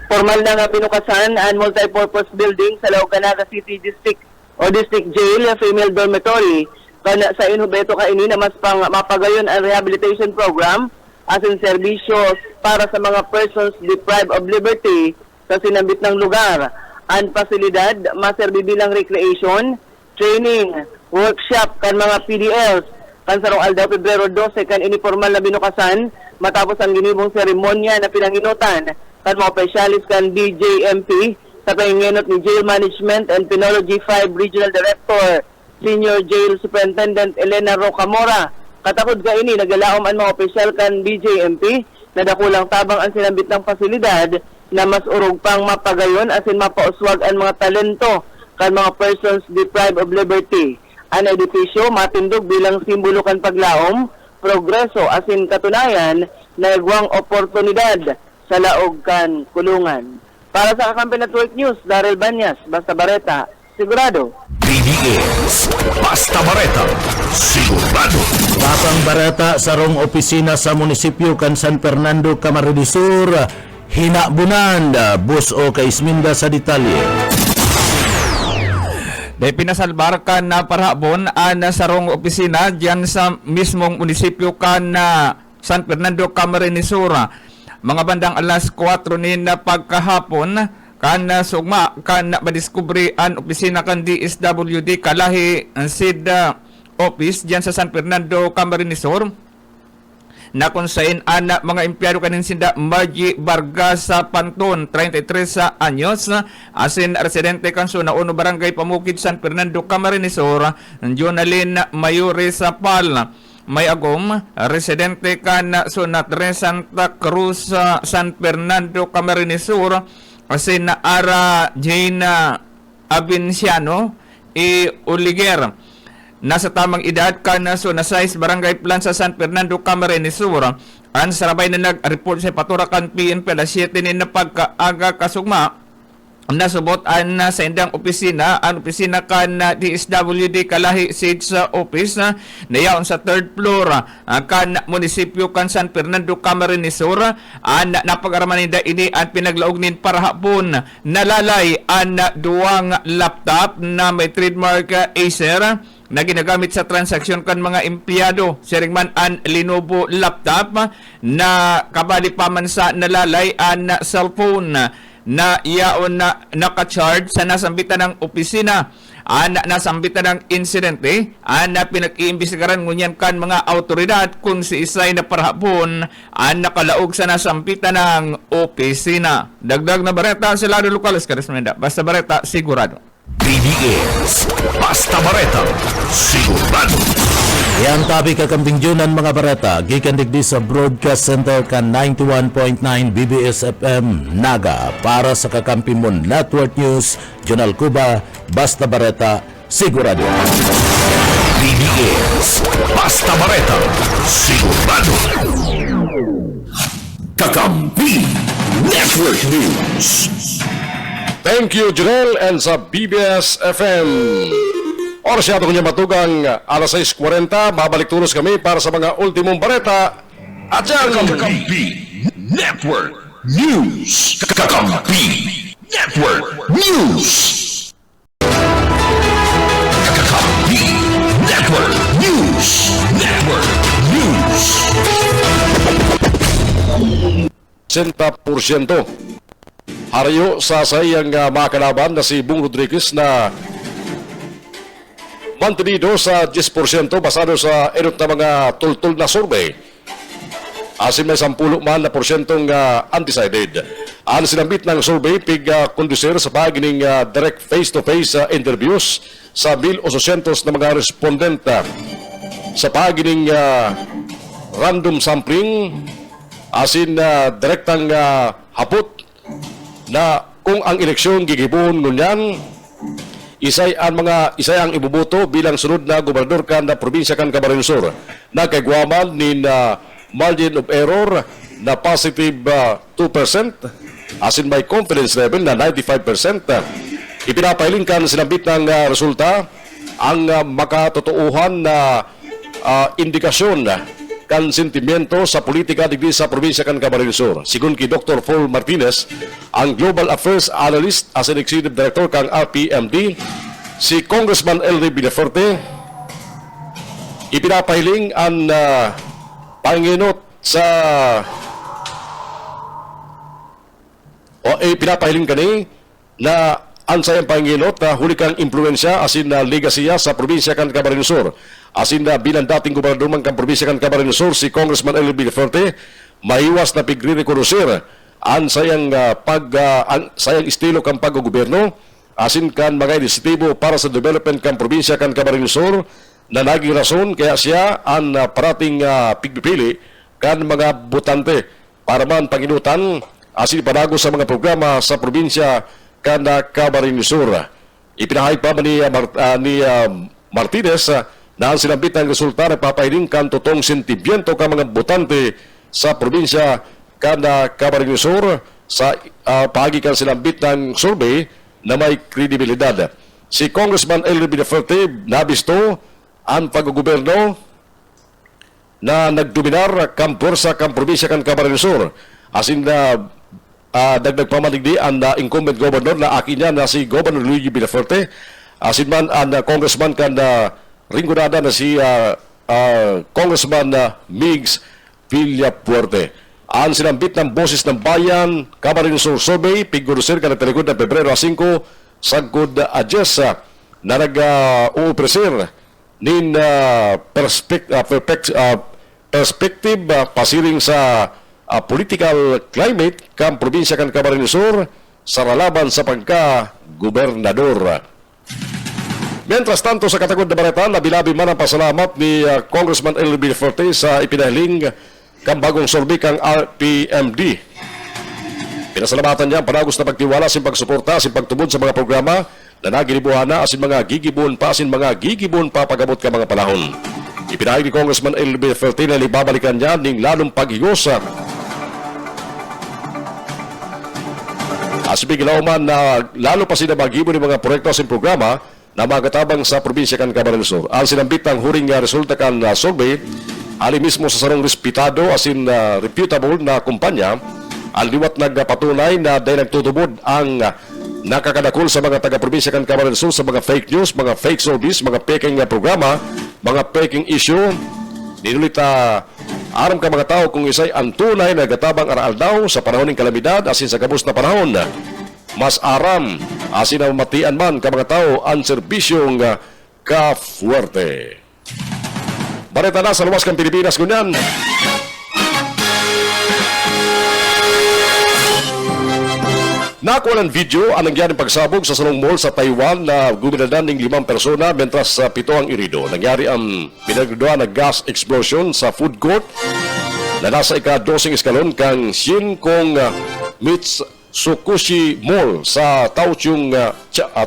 Formal na nga pinukasan ang multipurpose building sa Laucanaga City District o District Jail, female dormitory kana sa Inhubeto kaini na mas pang mapagayon ang rehabilitation program as in serbisyo para sa mga persons deprived of liberty sa sinambit ng lugar. Ang pasilidad maserbi bilang recreation, training, workshop kan mga PDLs kan sarong aldaw Pebrero 12 kan iniformal na binukasan matapos ang ginibong seremonya na pinanginutan kan mga opisyalis kan DJMP sa panginginot ni Jail Management and Penology 5 Regional Director Senior Jail Superintendent Elena Rocamora Katakod ka ini, nagalaom ang mga opisyal kan BJMP na dakulang tabang ang sinambit ng pasilidad na mas urog pang mapagayon asin mapauswag ang mga talento kan mga persons deprived of liberty. Ang edifisyo matindog bilang simbolo kan paglaom, progreso asin katunayan na igwang oportunidad sa laog kan kulungan. Para sa Kakampi Network News, Daryl Banyas, Basta Bareta, sigurado. BDS Basta Bareta, sigurado. Tapang Bareta sa rong opisina sa munisipyo kan San Fernando, Camarines Sur, hinabunan bus o kaisminda sa detalye. Dahil pinasalbar ka na parhabon sa rong opisina diyan sa mismong munisipyo ka na San Fernando, Camarines Sur. Mga bandang alas 4 ni na pagkahapon kan sugma kan madiskubre ang opisina kan DSWD kalahi ang SID office diyan sa San Fernando, Camarines Sur na kung saan anak mga empleyado kanin sinda Margie Vargas sa Panton, 33 anyos, asin residente kan sa Nauno Barangay Pamukid, San Fernando, Camarines Sur, Jonalyn Mayuri sa Pal, may agom, residente kan sa Tres Santa Cruz, San Fernando, Camarines Sur, asin Ara Jane Abinciano Oliger, nasa tamang edad ka na so nasa Barangay Plan sa San Fernando, Camarines Sur. Ang sarabay na nag-report sa Paturakan PNP alas 7 ni na pagkaaga kasugma nasubot ang sa indang opisina, ang opisina kan DSWD kalahi seats sa office na yaon sa 3rd floor kan munisipyo kan San Fernando, Camarines Sur. Ang napag-araman nila ini ang pinaglaog nin para hapon nalalay ang duwang laptop na may trademark Acer na ginagamit sa transaksyon kan mga empleyado. Siringman an Lenovo laptop na kabali pa man sa nalalay an cellphone na iyaon na naka-charge sa nasambitan ng opisina. Nasambitan ng insidente, pinag-iimbestigaran ngunyan kan mga autoridad kung si isay na parhapon nakalaog sa nasambitan ng opisina. Dagdag na bareta sa lado lokales, Karismenda. Basta Bareta, sigurado. BDS Basta Bareta, sigurado. Yang tabi kakambing junan mga Bareta, gikan digdi sa Broadcast Center kan 91.9 BBS FM Naga para sa Kakampimon Network News, Jonal Cuba, Basta Bareta, sigurado. BDS Basta Bareta, sigurado. Kakampi Network News. Thank you, Janelle, and sa BBS FM. Oras yata kunya matugang alas 6:40. Babalik tulos kami para sa mga ultimong bareta. At yan, Kakampi Network News. Kakampi Network News. Kakampi Network News. Network News. 60%. Harayo sa sayang mga kalaban na si Bung Rodriguez na mantenido sa 10% basado sa erot na mga tultul na survey. Asim may 10% man na porsyentong undecided. Ang sinambit ng survey pig-conducer sa pagining direct face-to-face interviews sa 1,800 na mga respondent sa pagining random sampling asin direktang hapot na kung ang eleksyon gigibon ngunyan isay ang ibuboto bilang sunod na gobernador kan na probinsya kan Camarines Sur na kagwaman ni margin of error na positive 2% asin may confidence level na 95%. Ipinapahiling kan sinabit ng resulta ang makatotohan na indikasyon kan sentimiento sa politika digdi sa probinsya kan Camarines Sur. Sigun ki Dr. Paul Martinez, ang Global Affairs Analyst as an Executive Director kang RPMD, si Congressman Elry Villafuerte, ipinapahiling ang panginot sa ipinapahiling kani na ansayang panginot na huli kang impluensya asin na legasya sa probinsya kan Camarines Sur. Asin na bilang dating gobernador man kang probinsya kan Camarines Sur, si Congressman Elry Villafuerte, maiwas na pigre-reconnocer ang sayang sayang estilo kang paggogoberno asin kan mga inisyatibo para sa development kang probinsya kan Camarines Sur na naging rason kaya siya ang parating pigpipili kan mga botante para man panginutan asin panago sa mga programa sa probinsya kan Camarines Sur. Ipinahayag pa ni Martinez na ang sinabit ng resulta na papahiling kan totong sentibyento ka mga botante sa probinsya kan Camarines Sur sa pagi kan sinabit ng survey na may kredibilidad. Si Congressman Elry Villaferte nabisto ang paggugoberno na nagdominar kam pwersa kam probinsya kan Camarines Sur. Asin na dagdag pamaligdi ang incumbent governor na akin niya na si Governor Luigi Villaferte. Asin man ang congressman kan ringgonada na si Congressman Migs Villapuerte. Ang sinambit ng boses ng bayan, Camarines Sur Survey, pigurusir ka na telegod na Pebrero 5, sagod adjes na nag-uupresir nin perspective pasiring sa political climate kam probinsya kan Camarines Sur sa ralaban sa pagka-gobernador. Mientras tanto sa katagod na balita, nabilabi man ang pasalamat ni Congressman Elry Villaferte sa ipinahiling kang bagong survey kang RPMD. Pinasalamatan niya ang panagos na pagtiwala sin pagsuporta sin pagtubod sa mga programa na naginibuhan na asin mga gigibon pa pagabot ka mga panahon. Ipinahayag ni Congressman Elry Villaferte na libabalikan niya ning lalong paghigos asibiglaw man na lalo pa sila maghibo ng mga proyekto sin programa na magatabang sa probinsya kan Camarines Sur. Ang sinambit ng huring resulta kan survey ali mismo sa sarong respetado asin reputable na kumpanya ang liwat nagpatunay na dahil nagtutubod ang nakakadakol sa mga taga-probinsya kan Camarines Sur sa mga fake news, mga fake service, mga peking programa, mga peking issue. Ninulit aram ka mga tao kung isay ang tunay na gatabang aral daw sa panahon ng kalamidad asin sa gabos na panahon. Mas aram asin na matian man ka mga tao ang serbisyong ka-fuerte. Balita na sa luwas kang Pilipinas kunyan. Nakuha ng video ang nangyaring pagsabog sa Salong Mall sa Taiwan na guminadan ng 5 persona mentras 7 ang irido. Nangyari ang pinagduduan na gas explosion sa food court na nasa ika-12 eskalon kang Shinkong Mitsukushi Mall sa Taochung,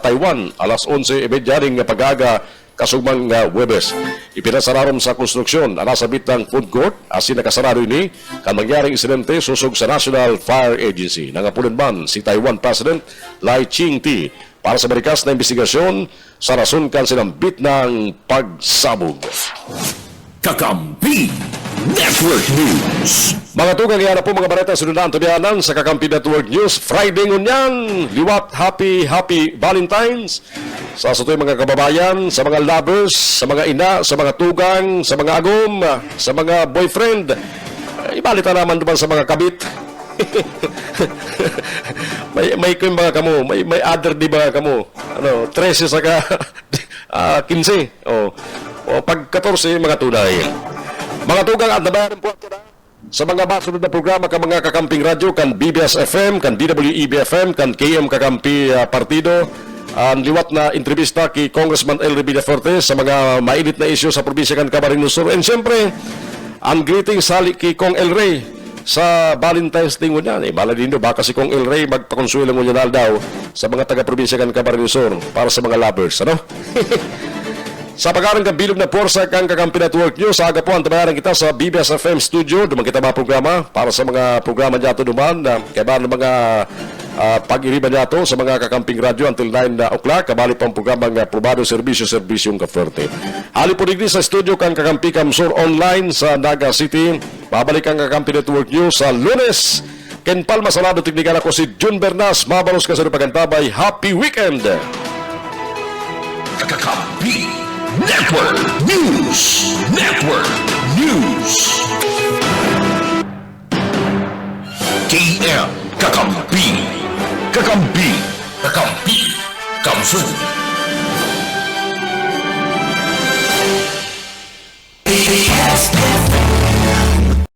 Taiwan alas 11:30 pag-aga kasugmang Webes. Ipinasararom sa konstruksyon ang nasabit ng food court asin nakasarado ini kan mangyaring insidente susog sa National Fire Agency. Nangapunan man si Taiwan President Lai Ching-te para sa marikas na investigasyon sa rason kan sinambit ng pagsabog. Kakampi Network News. Mga tugang yan na po mga balita sunundan tabianan sa Kakampi Network News. Friday ngunyan, liwat happy Valentine's sa sutoy mga kababayan, sa mga lovers, sa mga ina, sa mga tugang, sa mga agom, sa mga boyfriend. Ibalita naman naman sa mga kabit. may mga kamo, may other di ba kamo? 13 saka 15. O pag 14 mga tunay. Mga tugang at nabayaran po sa mga basunod na programa ka mga Kakamping Radyo kan BBS FM, kan DWEB FM, kan KM Kakampi Partido. Ang liwat na entrevista kay Congressman Elry Villaferte sa mga mainit na isyu sa probinsya kan Camarines Sur. And siyempre, ang greetings sali kay Kong Elry sa Valentine's Day mo niyan. Maladindo baka si Kong Elry magpakonsuelo mo niyan daw sa mga taga-probinsya kan Camarines Sur para sa mga lovers. Ano? Sa pag-arang kang bilog na porsa kang Kakampi Network News, sa aga po ang tabayaran kita sa BBS FM Studio. Duman kita mga programa para sa mga programa niya ito duman. Kaya ba ng mga pag-iriban niya ito sa mga Kakamping Radio until 9 o'clock. Kabali po ang programa ng Probado Serbisyong Kaferte. Hali po digdi sa studio kang Kakampi Kamsur online sa Naga City. Babalik ang Kakampi Network News sa Lunes. Ken Palma Salado, teknikan ako si Jun Bernas. Mabalos ka sa pagantabay. Happy weekend! Kakampi Network News. KM Kakampi. Kamsur.